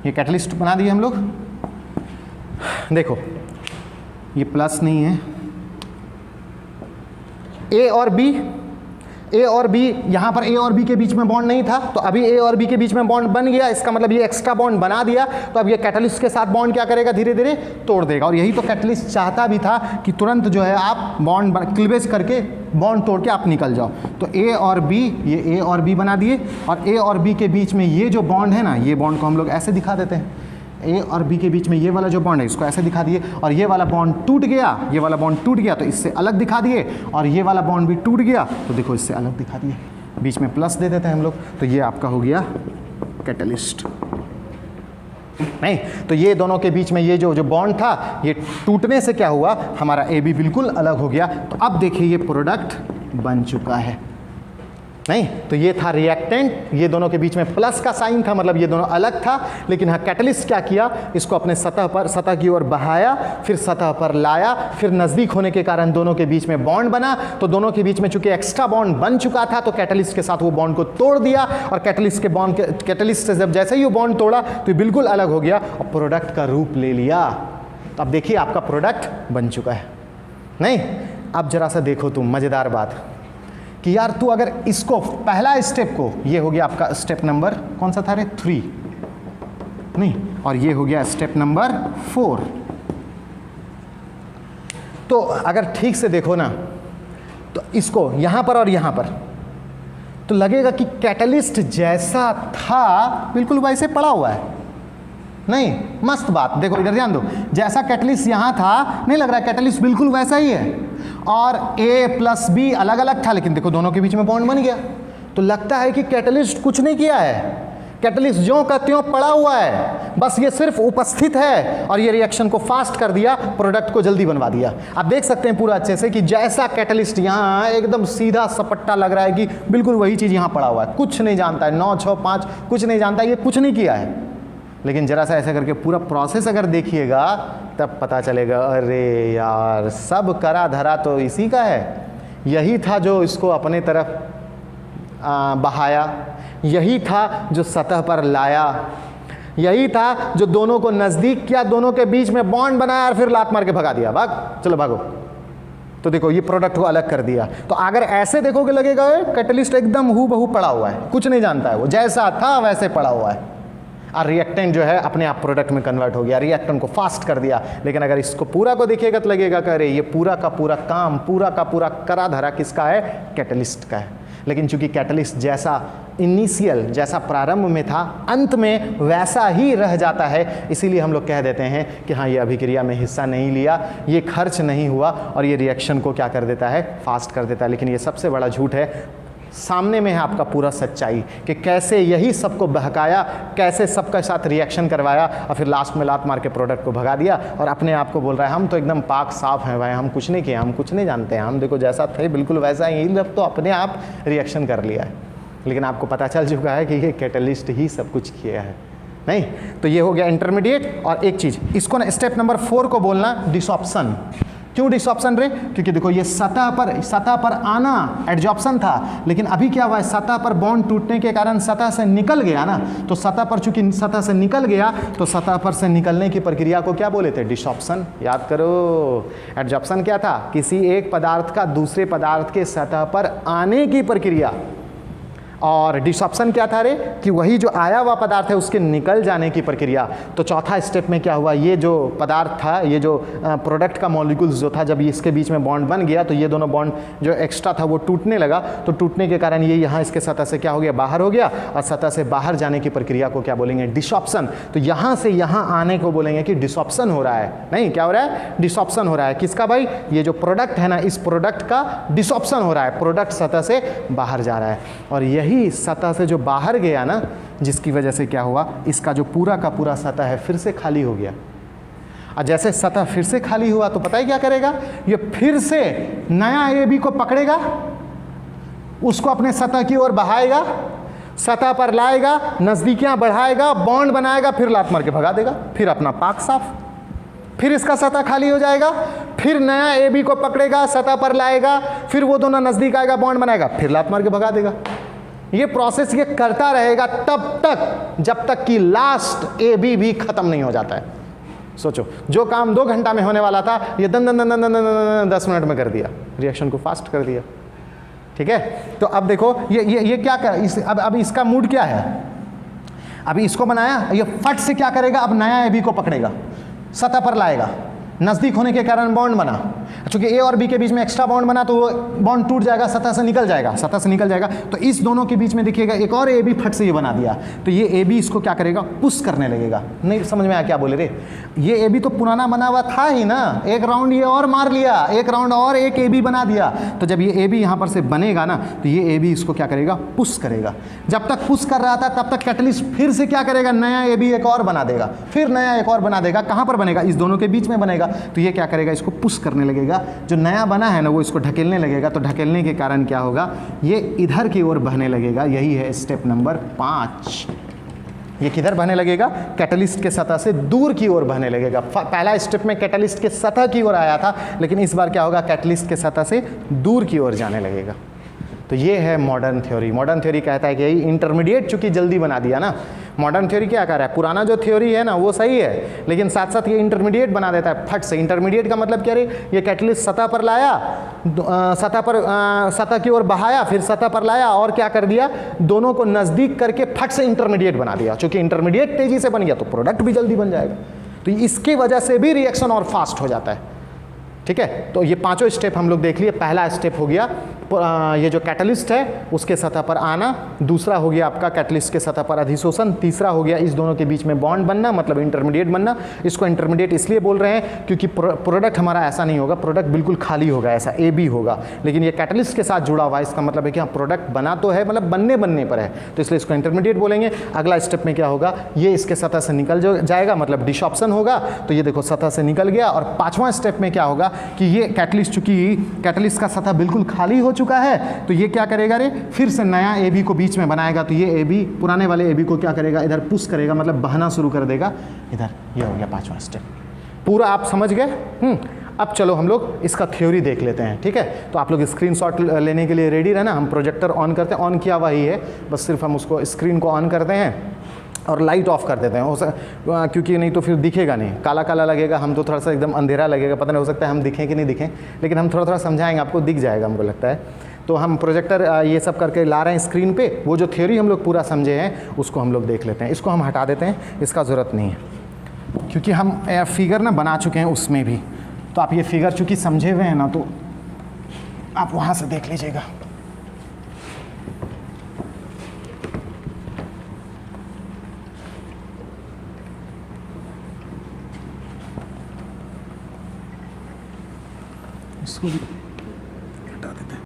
ये कैटलिस्ट बना दिए हम लोग। देखो ये प्लस नहीं है, ए और बी, यहां पर ए और बी के बीच में बॉन्ड नहीं था, तो अभी ए और बी के बीच में बॉन्ड बन गया, इसका मतलब ये एक्स्ट्रा बॉन्ड बना दिया, तो अब ये कैटलिस्ट के साथ बॉन्ड क्या करेगा, धीरे धीरे तोड़ देगा। और यही तो कैटलिस्ट चाहता भी था कि तुरंत जो है आप बॉन्ड क्लीवेज करके बॉन्ड तोड़ के आप निकल जाओ। तो ए और बी, ये ए और बी बना दिए, और ए और बी के बीच में ये जो बॉन्ड है ना, ये बॉन्ड को हम लोग ऐसे दिखा देते हैं, ए और बी के बीच में ये वाला जो बॉन्ड है इसको ऐसे दिखा दिए, और ये वाला बॉन्ड टूट गया, ये वाला बॉन्ड टूट गया तो इससे अलग दिखा दिए, और ये वाला बॉन्ड भी टूट गया तो देखो इससे अलग दिखा दिए, बीच में प्लस दे देते हैं हम लोग, तो ये आपका हो गया कैटलिस्ट। नहीं तो ये दोनों के बीच में ये जो बॉन्ड था, ये टूटने से क्या हुआ, हमारा ए बी बिल्कुल अलग हो गया। तो अब देखिए ये प्रोडक्ट बन चुका है। नहीं तो ये था रिएक्टेंट, ये दोनों के बीच में प्लस का साइन था, मतलब ये दोनों अलग था, लेकिन हाँ कैटलिस्ट क्या किया, इसको अपने सतह की ओर बहाया, फिर सतह पर लाया, फिर नज़दीक होने के कारण दोनों के बीच में बॉन्ड बना, तो दोनों के बीच में चूंकि एक्स्ट्रा बॉन्ड बन चुका था तो कैटलिस्ट के साथ वो बॉन्ड को तोड़ दिया, और कैटलिस्ट से जब जैसे ही वो बॉन्ड तोड़ा तो बिल्कुल अलग हो गया और प्रोडक्ट का रूप ले लिया। तो अब देखिए आपका प्रोडक्ट बन चुका है। नहीं अब जरा सा देखो तुम मज़ेदार बात कि यार तू अगर इसको पहला स्टेप को, ये हो गया आपका स्टेप नंबर कौन सा था रे, 3, नहीं, और ये हो गया स्टेप नंबर 4। तो अगर ठीक से देखो ना तो इसको यहां पर और यहां पर तो लगेगा कि कैटलिस्ट जैसा था बिल्कुल वैसे पड़ा हुआ है। नहीं मस्त बात, देखो इधर ध्यान दो, जैसा कैटलिस्ट यहां था नहीं लग रहा, कैटलिस्ट बिल्कुल वैसा ही है, और ए प्लस बी अलग अलग था, लेकिन देखो दोनों के बीच में बॉन्ड बन गया, तो लगता है कि कैटलिस्ट कुछ नहीं किया है, कैटलिस्ट ज्यों का त्यों पड़ा हुआ है, बस ये सिर्फ उपस्थित है और ये रिएक्शन को फास्ट कर दिया, प्रोडक्ट को जल्दी बनवा दिया। आप देख सकते हैं पूरा अच्छे से कि जैसा कैटलिस्ट यहाँ एकदम सीधा सपट्टा लग रहा है कि बिल्कुल वही चीज़ यहाँ पड़ा हुआ है, कुछ नहीं जानता है, 9 6 5 कुछ नहीं जानता है, ये कुछ नहीं किया है। लेकिन जरा सा ऐसा करके पूरा प्रोसेस अगर देखिएगा तब पता चलेगा, अरे यार सब करा धरा तो इसी का है, यही था जो इसको अपने तरफ बहाया, यही था जो सतह पर लाया, यही था जो दोनों को नज़दीक किया, दोनों के बीच में बॉन्ड बनाया और फिर लात मार के भगा दिया, भाग चलो भागो। तो देखो ये प्रोडक्ट को अलग कर दिया। तो अगर ऐसे देखोगे लगेगा कैटलिस्ट एकदम हूबहू पड़ा हुआ है, कुछ नहीं जानता है, वो जैसा था वैसे पड़ा हुआ है। और रिएक्टेंट जो है अपने आप प्रोडक्ट में कन्वर्ट हो गया, रिएक्टेंट को फास्ट कर दिया। लेकिन अगर इसको पूरा को देखिएगा तो लगेगा कि अरे ये पूरा का पूरा काम, पूरा का पूरा करा धरा किसका है? कैटलिस्ट का है। लेकिन चूंकि कैटलिस्ट जैसा इनिशियल, जैसा प्रारंभ में था, अंत में वैसा ही रह जाता है, इसीलिए हम लोग कह देते हैं कि हाँ, ये अभिक्रिया में हिस्सा नहीं लिया, ये खर्च नहीं हुआ और ये रिएक्शन को क्या कर देता है? फास्ट कर देता है। लेकिन ये सबसे बड़ा झूठ है। सामने में है आपका पूरा सच्चाई कि कैसे यही सबको बहकाया, कैसे सबका साथ रिएक्शन करवाया और फिर लास्ट में लात मार के प्रोडक्ट को भगा दिया और अपने आप को बोल रहा है हम तो एकदम पाक साफ हैं भाई, हम कुछ नहीं किए, हम कुछ नहीं जानते हैं, हम देखो जैसा थे बिल्कुल वैसा ही, लोग तो अपने आप रिएक्शन कर लिया है। लेकिन आपको पता चल चुका है कि ये कैटलिस्ट ही सब कुछ किया है। नहीं तो ये हो गया इंटरमीडिएट। और एक चीज़ इसको ना स्टेप नंबर 4 को बोलना डिसॉप्शन। क्यों डिसॉप्शन रे? क्योंकि देखो ये सतह पर आना एडजॉर्प्शन था, लेकिन अभी क्या हुआ है? सतह पर बॉन्ड टूटने के कारण सतह से निकल गया ना, तो सतह पर चूंकि सतह से निकल गया तो सतह पर से निकलने की प्रक्रिया को क्या बोले थे? डिसॉप्शन। याद करो, एडजॉर्प्शन क्या था? किसी एक पदार्थ का दूसरे पदार्थ के सतह पर आने की प्रक्रिया। और डिसॉप्शन क्या था रे? कि वही जो आया हुआ पदार्थ है उसके निकल जाने की प्रक्रिया। तो चौथा स्टेप में क्या हुआ? ये जो पदार्थ था, ये जो प्रोडक्ट का मॉलिक्यूल्स जो था, जब इसके बीच में बॉन्ड बन गया तो ये दोनों बॉन्ड जो एक्स्ट्रा था वो टूटने लगा। तो टूटने के कारण ये यहाँ इसके सतह से क्या हो गया? बाहर हो गया। और सतह से बाहर जाने की प्रक्रिया को क्या बोलेंगे? डिसॉप्शन। तो यहाँ से यहाँ आने को बोलेंगे कि डिसॉप्शन हो रहा है। नहीं, क्या हो रहा है? डिसॉप्शन हो रहा है। किसका भाई? ये जो प्रोडक्ट है ना, इस प्रोडक्ट का डिसॉप्शन हो रहा है, प्रोडक्ट सतह से बाहर जा रहा है। और यही सतह से जो बाहर गया ना, जिसकी वजह से क्या हुआ? इसका जो पूरा का पूरा सतह है फिर से खाली हो गया। और जैसे सतह फिर से खाली हुआ तो पता है क्या करेगा? ये फिर से नया AB को पकड़ेगा, उसको अपने सतह की ओर बहाएगा, सतह पर लाएगा, नजदीकियां बढ़ाएगा, बॉन्ड बनाएगा, फिर लात मार के भगा देगा। फिर अपना पाक साफ। फिर इसका सतह खाली हो जाएगा, फिर नया AB को पकड़ेगा, सतह पर लाएगा, फिर वो दोनों नजदीक आएगा, बॉन्ड बनाएगा, फिर लात मार के भगा देगा। ये प्रोसेस ये करता रहेगा तब तक जब तक कि लास्ट AB भी खत्म नहीं हो जाता है। सोचो, जो काम 2 घंटा में होने वाला था ये दन दन दन दन दन दन 10 मिनट में कर दिया, रिएक्शन को फास्ट कर दिया। ठीक है, तो अब देखो ये क्या कर, अब इसका मूड क्या है? अभी इसको बनाया, ये फट से क्या करेगा? अब नया AB को पकड़ेगा, सतह पर लाएगा, नजदीक होने के कारण बॉन्ड बना। चूंकि A और B के बीच में एक्स्ट्रा बॉन्ड बना तो वो बॉन्ड टूट जाएगा, सतह से निकल जाएगा, सतह से निकल जाएगा। तो इस दोनों के बीच में देखिएगा एक और AB फट से ये बना दिया, तो ये AB इसको क्या करेगा? पुश करने लगेगा। नहीं समझ में आया क्या बोले रे? ये AB तो पुराना बना हुआ था ही ना, एक राउंड ये और मार लिया, एक राउंड और एक AB बना दिया। तो जब ये AB यहाँ पर से बनेगा ना, तो ये AB इसको क्या करेगा? पुश करेगा। जब तक पुश कर रहा था तब तक कैटलिस्ट फिर से क्या करेगा? नया AB एक और बना देगा, फिर नया एक और बना देगा। कहाँ पर बनेगा? इस दोनों के बीच में बनेगा। तो ये क्या करेगा? इसको पुश करने लगेगा, जो नया बना है ना वो इसको ढकेलने लगेगा। तो ढकेलने के कारण क्या होगा? ये इधर की ओर बहने लगेगा। यही है स्टेप नंबर 5। ये किधर बहने लगेगा? कैटलिस्ट के सतह से दूर की ओर बहने लगेगा। पहला स्टेप में कैटलिस्ट के सतह की ओर आया था, लेकिन इस बार क्या होगा? कैटलिस्ट के सतह से दूर की ओर जाने लगेगा। तो ये है मॉडर्न थ्योरी। मॉडर्न थ्योरी कहता है कि यही इंटरमीडिएट चूंकि जल्दी बना दिया ना। मॉडर्न थ्योरी क्या कर रहा है? पुराना जो थ्योरी है ना वो सही है, लेकिन साथ साथ ये इंटरमीडिएट बना देता है फट से। इंटरमीडिएट का मतलब क्या रे? ये कैटलिस्ट सतह पर लाया, सतह की ओर बहाया, फिर सतह पर लाया और क्या कर दिया? दोनों को नजदीक करके फट से इंटरमीडिएट बना दिया। चूंकि इंटरमीडिएट तेजी से बन गया तो प्रोडक्ट भी जल्दी बन जाएगा। तो इसकी वजह से भी रिएक्शन और फास्ट हो जाता है। ठीक है, तो ये 5 स्टेप हम लोग देख लिए। पहला स्टेप हो गया ये जो कैटलिस्ट है उसके सतह पर आना, दूसरा हो गया आपका कैटलिस्ट के सतह पर अधिशोषण, तीसरा हो गया इस दोनों के बीच में बॉन्ड बनना, मतलब इंटरमीडिएट बनना। इसको इंटरमीडिएट इसलिए बोल रहे हैं क्योंकि प्रोडक्ट हमारा ऐसा नहीं होगा, प्रोडक्ट बिल्कुल खाली होगा, ऐसा AB होगा, लेकिन ये कैटलिस्ट के साथ जुड़ा हुआ है। इसका मतलब है कि हाँ प्रोडक्ट बना तो है, मतलब बनने पर है, तो इसलिए इसको इंटरमीडिएट बोलेंगे। अगला स्टेप में क्या होगा? ये इसके सतह से निकल जाएगा, मतलब डिसॉप्शन होगा। तो ये देखो सतह से निकल गया। और 5वां स्टेप में क्या होगा कि ये कैटलिस्ट, चूंकि कैटलिस्ट का सतह बिल्कुल खाली हो चुका है, तो ये क्या करेगा रे? फिर से नया AB को बीच में बनाएगा। तो ये AB पुराने वाले AB को क्या करेगा? इधर पुश करेगा, मतलब बहना शुरू कर देगा इधर। ये हो गया 5वां स्टेप। पूरा आप समझ गए? अब चलो हम लोग इसका थ्योरी देख लेते हैं। ठीक है, तो आप लोग स्क्रीनशॉट लेने के लिए रेडी रहना। हम प्रोजेक्टर ऑन करते हैं, ऑन किया हुआ ही है, बस सिर्फ हम उसको स्क्रीन को ऑन करते हैं और लाइट ऑफ कर देते हैं। क्योंकि नहीं तो फिर दिखेगा नहीं, काला काला लगेगा, हम तो थोड़ा सा एकदम अंधेरा लगेगा, पता नहीं हो सकता है हम दिखें कि नहीं दिखें, लेकिन हम थोड़ा थोड़ा समझाएंगे, आपको दिख जाएगा हमको लगता है। तो हम प्रोजेक्टर ये सब करके ला रहे हैं स्क्रीन पे, वो जो थ्योरी हम लोग पूरा समझे हैं उसको हम लोग देख लेते हैं। इसको हम हटा देते हैं, इसका ज़रूरत नहीं है, क्योंकि हम फिगर ना बना चुके हैं उसमें भी। तो आप ये फिगर चूँकि समझे हुए हैं ना, तो आप वहाँ से देख लीजिएगा। इसको भी हटा देते हैं।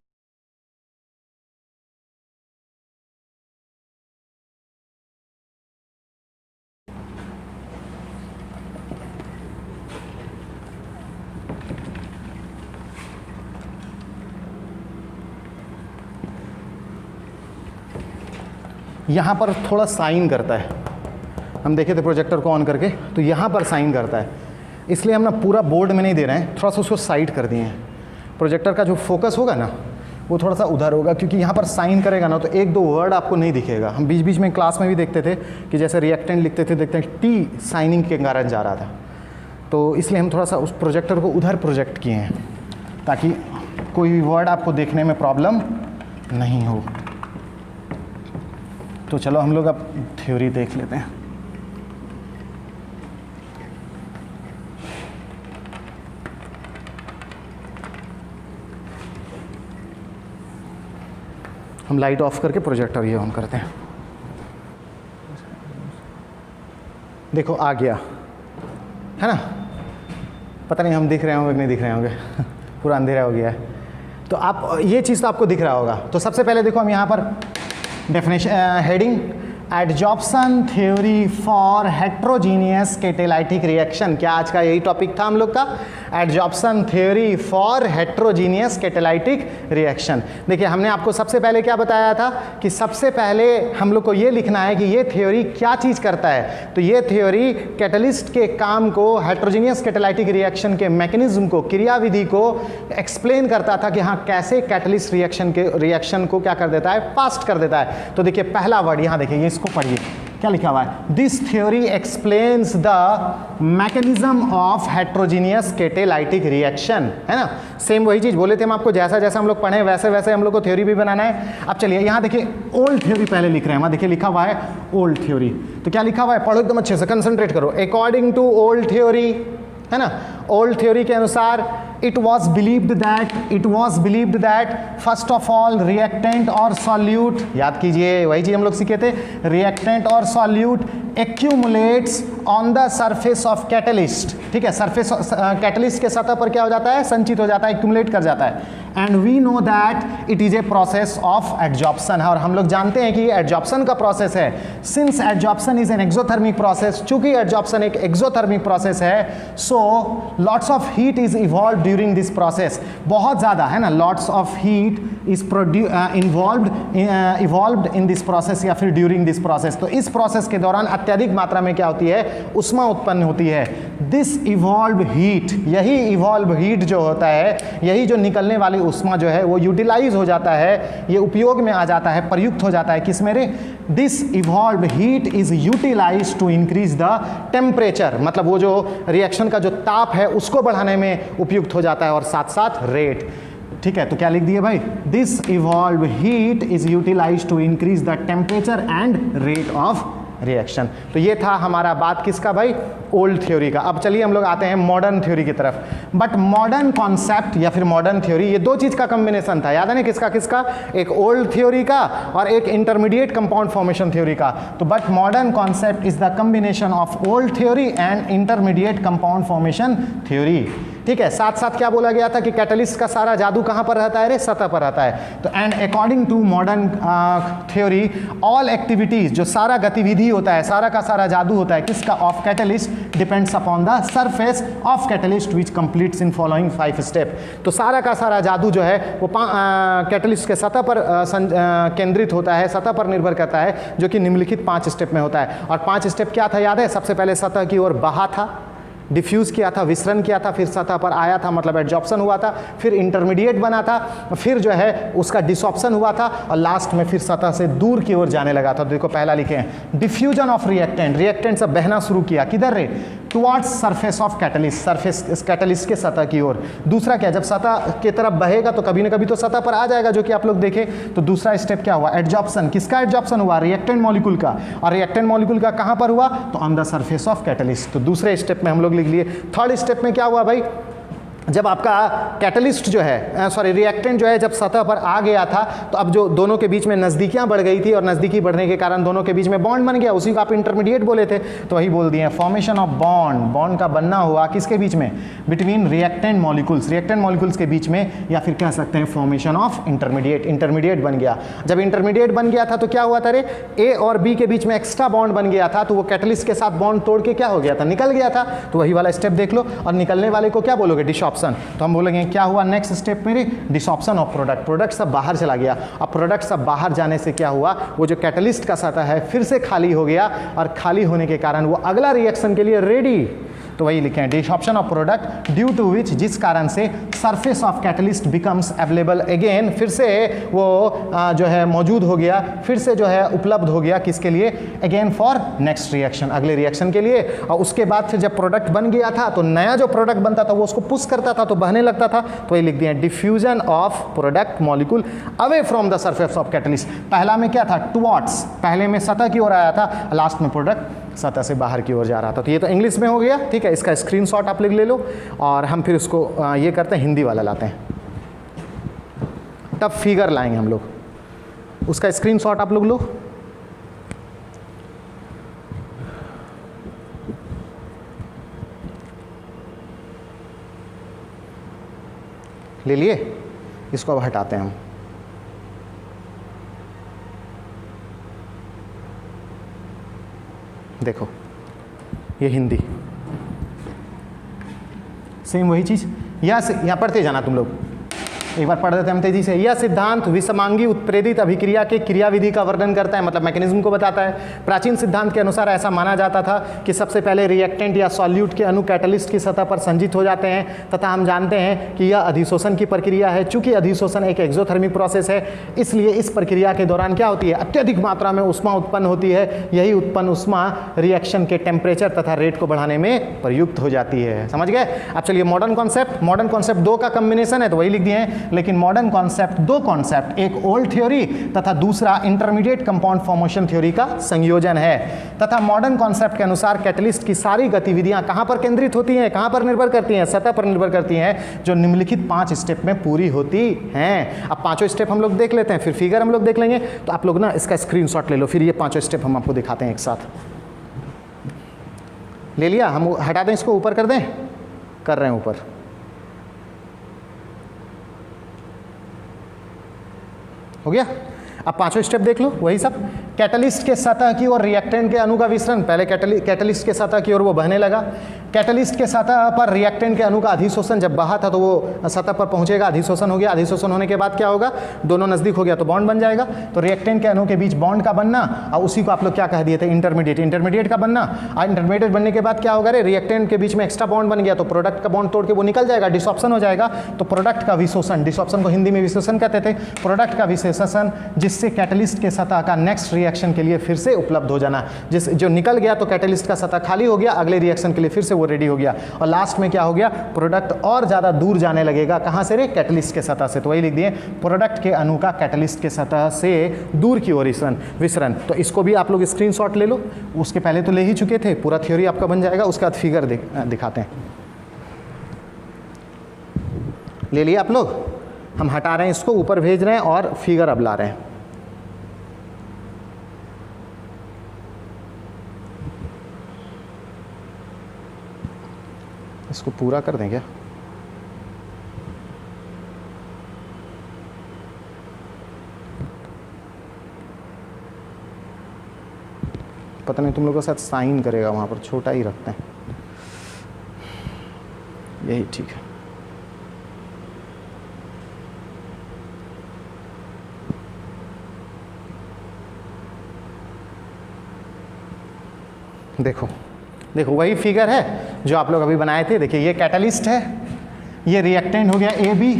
यहाँ पर थोड़ा साइन करता है, हम देखे थे प्रोजेक्टर को ऑन करके, तो यहाँ पर साइन करता है, इसलिए हम ना पूरा बोर्ड में नहीं दे रहे हैं, थोड़ा सा उसको साइड कर दिए हैं। प्रोजेक्टर का जो फोकस होगा ना वो थोड़ा सा उधर होगा, क्योंकि यहाँ पर साइन करेगा ना तो एक दो वर्ड आपको नहीं दिखेगा। हम बीच बीच में क्लास में भी देखते थे कि जैसे रिएक्टेंट लिखते थे, देखते हैं टी साइनिंग के कारण जा रहा था, तो इसलिए हम थोड़ा सा उस प्रोजेक्टर को उधर प्रोजेक्ट किए हैं ताकि कोई भी वर्ड आपको देखने में प्रॉब्लम नहीं हो। तो चलो हम लोग अब थ्योरी देख लेते हैं। हम लाइट ऑफ करके प्रोजेक्टर ये ऑन करते हैं। देखो आ गया है ना, पता नहीं हम दिख रहे होंगे कि नहीं दिख रहे होंगे पूरा अंधेरा हो गया है। तो आप ये चीज़ तो आपको दिख रहा होगा। तो सबसे पहले देखो हम यहाँ पर definition heading, adsorption theory for heterogeneous catalytic reaction. क्या आज का यही टॉपिक था हम लोग का, adsorption theory for heterogeneous catalytic reaction. देखिए हमने आपको सबसे पहले क्या बताया था कि सबसे पहले हम लोग को ये लिखना है कि ये थ्योरी क्या चीज़ करता है। तो ये थ्योरी कैटलिस्ट के काम को, हेट्रोजीनियस कैटालिटिक रिएक्शन के मैकेनिज्म को, क्रियाविधि को एक्सप्लेन करता था कि हाँ कैसे कैटलिस्ट रिएक्शन को क्या कर देता है, फास्ट कर देता है। तो देखिए पहला वर्ड यहाँ देखिए, इसको पढ़िए क्या लिखा हुआ है, this theory explains the mechanism of heterogeneous catalytic reaction, है ना। सेम वही चीज बोले थे हम आपको, जैसा जैसा हम लोग पढ़े वैसे वैसे हम लोग को थ्योरी भी बनाना है। अब चलिए यहाँ देखिए ओल्ड थ्योरी पहले लिख रहे हैं, वहाँ देखिए लिखा हुआ है ओल्ड थ्योरी। तो क्या लिखा हुआ है, पढ़ो एकदम अच्छे से, कंसंट्रेट करो। अकॉर्डिंग टू ओल्ड थ्योरी, है ना, ओल्ड थ्योरी के अनुसार it was believed that first of all reactant और solute, याद कीजिए वही चीज हम लोग सीखे थे, reactant और solute accumulates on the surface of catalyst, ठीक है, सरफेस कैटलिस्ट के सतह पर क्या हो जाता है, संचित हो जाता है, accumulate कर जाता है। And we know that it is a process of adsorption है, और हम लोग जानते हैं कि ये एडजॉर्प्शन का प्रोसेस है। Since adsorption is an exothermic process, चूंकि एडजॉर्प्शन एक एक्सोथर्मिक प्रोसेस है, so lots of heat is evolve during this process, बहुत ज़्यादा, है ना, lots of heat is evolved in this process या फिर ड्यूरिंग दिस प्रोसेस। तो इस प्रोसेस के दौरान अत्यधिक मात्रा में क्या होती है, उष्मा उत्पन्न होती है। दिस इवॉल्व हीट, यही इवॉल्व हीट जो होता है, यही जो निकलने वाली उष्मा जो है वो यूटिलाइज हो जाता है, ये उपयोग में आ जाता है, प्रयुक्त हो जाता है किस मेरे, this evolve heat is utilise to increase the temperature, मतलब वो जो रिएक्शन का जो ताप है उसको बढ़ाने में उपयुक्त हो जाता है, और साथ साथ रेट, ठीक है। तो क्या लिख दिए भाई, this evolve heat is utilise to increase the temperature and rate of reaction. तो ये था हमारा बात किसका भाई, ओल्ड थ्योरी का। अब चलिए हम लोग आते हैं मॉडर्न थ्योरी की तरफ। बट मॉडर्न कॉन्सेप्ट या फिर मॉडर्न थ्योरी, ये दो चीज का कॉम्बिनेशन था, याद है ना, किसका किसका, एक ओल्ड थ्योरी का और एक इंटरमीडिएट कंपाउंड फॉर्मेशन थ्योरी का। तो but modern concept is the combination of old theory and intermediate compound formation theory, ठीक है। साथ साथ क्या बोला गया था कि कैटलिस्ट का सारा जादू कहां पर रहता है रे, सतह पर रहता है। तो and according to modern theory all activities, जो सारा गतिविधि होता है, सारा का सारा जादू होता है किसका, of catalyst, depends upon the surface of catalyst which completes in following 5 step. तो सारा का सारा जादू जो है वो कैटलिस्ट के सतह पर केंद्रित होता है, सतह पर निर्भर करता है, जो कि निम्नलिखित 5 स्टेप में होता है। और 5 स्टेप क्या था, याद है, सबसे पहले सतह की ओर बहा था, डिफ्यूज़ किया था, विसरण किया था, फिर सतह पर आया था, मतलब एडजॉर्प्शन हुआ था, फिर इंटरमीडिएट बना था, फिर जो है उसका डिसॉप्शन हुआ था, और लास्ट में फिर सतह से दूर की ओर जाने लगा था। देखो पहला लिखे हैं, डिफ्यूजन ऑफ रिएक्टेंट, रिएक्टेंट सब बहना शुरू किया, किधर रे, towards surface of catalyst, surface catalyst के सतह की ओर। दूसरा क्या, जब सतह की तरफ बहेगा तो कभी ना कभी तो सतह पर आ जाएगा, जो कि आप लोग देखें। तो दूसरा स्टेप क्या हुआ, एडजॉर्प्शन। किसका एडजॉर्प्शन हुआ, रिएक्टेंट मॉलिक्यूल का। और रिएक्टेंट मॉलिक्यूल का कहां पर हुआ, तो on the surface of catalyst. तो दूसरे स्टेप में हम लोग लिख लिए। थर्ड स्टेप में क्या हुआ भाई, जब आपका कैटलिस्ट जो है रिएक्टेंट जो है जब सतह पर आ गया था, तो अब जो दोनों के बीच में नज़दीकियां बढ़ गई थी और नज़दीकी बढ़ने के कारण दोनों के बीच में बॉन्ड बन गया, उसी को आप इंटरमीडिएट बोले थे, तो वही बोल दिए फॉर्मेशन ऑफ बॉन्ड। बॉन्ड का बनना हुआ किसके बीच में, between reactant molecules, reactant molecules के बीच में, या फिर कह सकते हैं फॉर्मेशन ऑफ इंटरमीडिएट, इंटरमीडिएट बन गया। जब इंटरमीडिएट बन गया था तो क्या हुआ था रे, ए और बी के बीच में एक्स्ट्रा बॉन्ड बन गया था, तो वो कैटलिस्ट के साथ बॉन्ड तोड़ के क्या हो गया था, निकल गया था। तो वही वाला स्टेप देख लो, और निकलने वाले को क्या बोलोगे, डिसऑप्शन। तो हम बोलेंगे क्या हुआ नेक्स्ट स्टेप में, डिसऑप्शन ऑफ प्रोडक्ट। प्रोडक्ट सब बाहर चला गया। अब प्रोडक्ट सब बाहर जाने से क्या हुआ, वो जो कैटलिस्ट का सतह है फिर से खाली हो गया, और खाली होने के कारण वो अगला रिएक्शन के लिए रेडी। तो वही लिखे हैं, desorption of product due to विच, जिस कारण से surface of catalyst becomes available again, फिर से वो जो है मौजूद हो गया, फिर से जो है उपलब्ध हो गया, किसके लिए, अगेन फॉर नेक्स्ट रिएक्शन, अगले रिएक्शन के लिए। और उसके बाद फिर जब प्रोडक्ट बन गया था तो नया जो प्रोडक्ट बनता था वो उसको पुश करता था, तो बहने लगता था। तो वही लिख दिया, diffusion of product molecule away from the surface of catalyst. पहला में क्या था, टुवर्ड्स, पहले में सतह की ओर आया था, लास्ट में प्रोडक्ट सतह से बाहर की ओर जा रहा था। तो ये तो इंग्लिश में हो गया, ठीक है। इसका स्क्रीनशॉट आप ले लो, और हम फिर उसको ये करते हैं, हिंदी वाला लाते हैं, तब फिगर लाएंगे हम लोग। उसका स्क्रीनशॉट आप लोग लो, ले लिए। इसको अब हटाते हैं हम। देखो ये हिंदी, सेम वही चीज़। यहाँ पढ़ते जाना तुम लोग, एक बार पढ़ देते हैं हम तेजी से। यह सिद्धांत विषमांगी उत्प्रेरित अभिक्रिया के क्रियाविधि का वर्णन करता है, मतलब मैकेनिज्म को बताता है। प्राचीन सिद्धांत के अनुसार ऐसा माना जाता था कि सबसे पहले रिएक्टेंट या सॉल्यूट के अणु कैटलिस्ट की सतह पर संचित हो जाते हैं, तथा हम जानते हैं कि यह अधिशोषण की प्रक्रिया है। चूंकि अधिशोषण एक एक्सोथर्मिक प्रोसेस है, इसलिए इस प्रक्रिया के दौरान क्या होती है, अत्यधिक मात्रा में उष्मा उत्पन्न होती है। यही उत्पन्न उष्मा रिएक्शन के टेम्परेचर तथा रेट को बढ़ाने में प्रयुक्त हो जाती है। समझ गए। अब चलिए मॉडर्न कॉन्सेप्ट दो का कॉम्बिनेशन है, तो वही लिख दिए हैं। लेकिन मॉडर्न कॉन्सेप्ट दो कॉन्सेप्ट, एक ओल्ड थ्योरी तथा दूसरा इंटरमीडिएट कंपाउंड फॉर्मेशन थ्योरी का संयोजन है। तथा मॉडर्न कॉन्सेप्ट के अनुसार कैटलिस्ट की सारी गतिविधियां कहां पर केंद्रित होती हैं, कहां पर निर्भर करती हैं, सतह पर निर्भर करती हैं, जो निम्नलिखित 5 स्टेप में पूरी होती हैं। अब पांचों स्टेप हम लोग देख लेते हैं, फिर फिगर हम लोग देख लेंगे। तो आप लोग ना इसका स्क्रीनशॉट ले लो, फिर ये 5 स्टेप हम आपको दिखाते हैं एक साथ। ले लिया, हम हटा दें इसको, ऊपर कर दें, कर रहे हैं ऊपर। हो गया। अब पांचों स्टेप देख लो, वही सब। कैटलिस्ट के सतह की ओर रिएक्टेंट के अणु का विसरण, पहले कैटलिस्ट के सतह की ओर वो बहने लगा। कैटलिस्ट के सतह पर रिएक्टेंट के अणु का अधिशोषण जब बहा था तो वो सतह पर पहुंचेगा, अधिशोषण हो गया। अधिशोषण होने के बाद क्या होगा, दोनों नजदीक हो गया तो बॉन्ड बन जाएगा। तो रिएक्टेंट के अणु के बीच बॉन्ड का बनना, और उसी को आप लोग क्या कह दिए थे, इंटरमीडिएट का बनना। और इंटरमीडिएट बनने के बाद क्या होगा रे, रिएक्टेंट के बीच में एक्स्ट्रा बॉन्ड बन गया, तो प्रोडक्ट का बॉन्ड तोड़ के वो निकल जाएगा, डिसऑप्शन हो जाएगा। तो प्रोडक्ट का विशोषण, डिसऑप्शन को हिंदी में विशोषण कहते थे। प्रोडक्ट का विशेषण, जिससे कैटलिस्ट के सतह का नेक्स्ट रिएक्शन के लिए फिर से उपलब्ध हो जाना। जिस जो निकल गया तो कैटलिस्ट का सतह खाली हो गया, अगले रिएक्शन के लिए फिर से वो रेडी हो गया। और लास्ट में क्या हो गया, प्रोडक्ट और ज्यादा दूर जाने लगेगा, कहां से रे, कैटलिस्ट के सतह से। तो वही लिख दिए, प्रोडक्ट के अणु का कैटलिस्ट के सतह से दूर की ओर विसरण। तो इसको भी आप लोग स्क्रीनशॉट ले लो, उसके पहले तो ले ही चुके थे, पूरा थ्योरी आपका बन जाएगा। उसके बाद फिगर दिखाते हैं। ले लिया आप लोग, हम हटा रहे हैं इसको, ऊपर भेज रहे हैं और फिगर अब ला रहे हैं। इसको पूरा कर दें क्या, पता नहीं, तुम लोगों के साथ साइन करेगा, वहां पर छोटा ही रखते हैं, यही ठीक है। देखो देखो वही फिगर है जो आप लोग अभी बनाए थे। देखिए ये कैटलिस्ट है, ये रिएक्टेंट हो गया ए बी।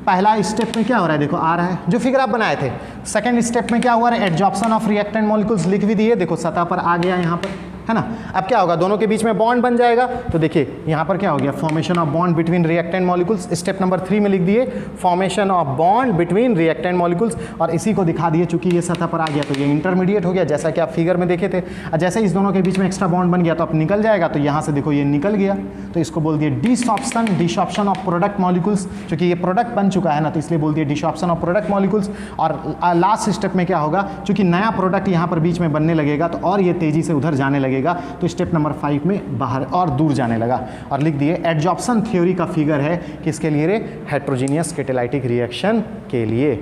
पहला स्टेप में क्या हो रहा है, देखो आ रहा है जो फिगर आप बनाए थे। सेकंड स्टेप में क्या हुआ है, एडजॉर्प्शन ऑफ रिएक्टेंट मॉलिक्यूल्स लिख भी दिए, देखो सतह पर आ गया यहाँ पर, है ना। अब क्या होगा, दोनों के बीच में बॉन्ड बन जाएगा। तो देखिए यहाँ पर क्या हो गया, formation of bond between reactant molecules, step number 3 में लिख दिए formation of bond between reactant molecules, और इसी को दिखा दिए चूंकि ये सतह पर आ गया तो ये इंटरमीडिएट हो गया, जैसा कि आप फिगर में देखे थे। और जैसे इस दोनों के बीच में एक्स्ट्रा बॉन्ड बन गया तो अब निकल जाएगा, तो यहाँ से देखो ये निकल गया, तो इसको बोल दिए डिसॉर्प्शन ऑफ प्रोडक्ट मॉलिक्यूल्स, क्योंकि ये प्रोडक्ट बन चुका है ना, तो इसलिए बोल दिए डिसॉर्प्शन ऑफ प्रोडक्ट मॉलिक्यूल्स। और लास्ट स्टेप में क्या होगा, क्योंकि नया प्रोडक्ट यहाँ पर बीच में बनने लगेगा तो और ये तेजी से उधर जाने लगेगा, तो स्टेप नंबर 5 में बाहर और दूर जाने लगा। और लिख दिए एडजॉर्प्शन थ्योरी का फिगर है किसके लिए, हेट्रोजीनियस कैटालाइटिक रिएक्शन के लिए।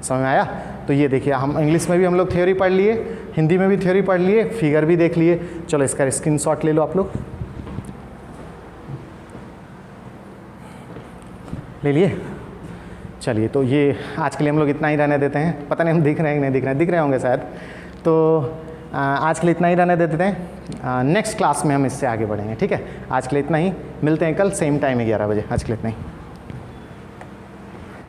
समझ में आया। तो ये देखिए, हम इंग्लिश में भी हम लोग थ्योरी पढ़ लिए, हिंदी में भी थ्योरी पढ़ लिए, फिगर भी देख लिए। चलो इसका स्क्रीनशॉट ले लो आप लोग, ले लिए। चलिए, तो ये आज के लिए हम लोग इतना ही रहने देते हैं। पता नहीं हम दिख रहे हैं कि नहीं दिख रहे हैं, दिख रहे होंगे शायद। तो आज के लिए इतना ही रहने देते हैं, नेक्स्ट क्लास में हम इससे आगे बढ़ेंगे। ठीक है, आज के लिए इतना ही, मिलते हैं कल सेम टाइम 11 बजे। आज के लिए इतना ही।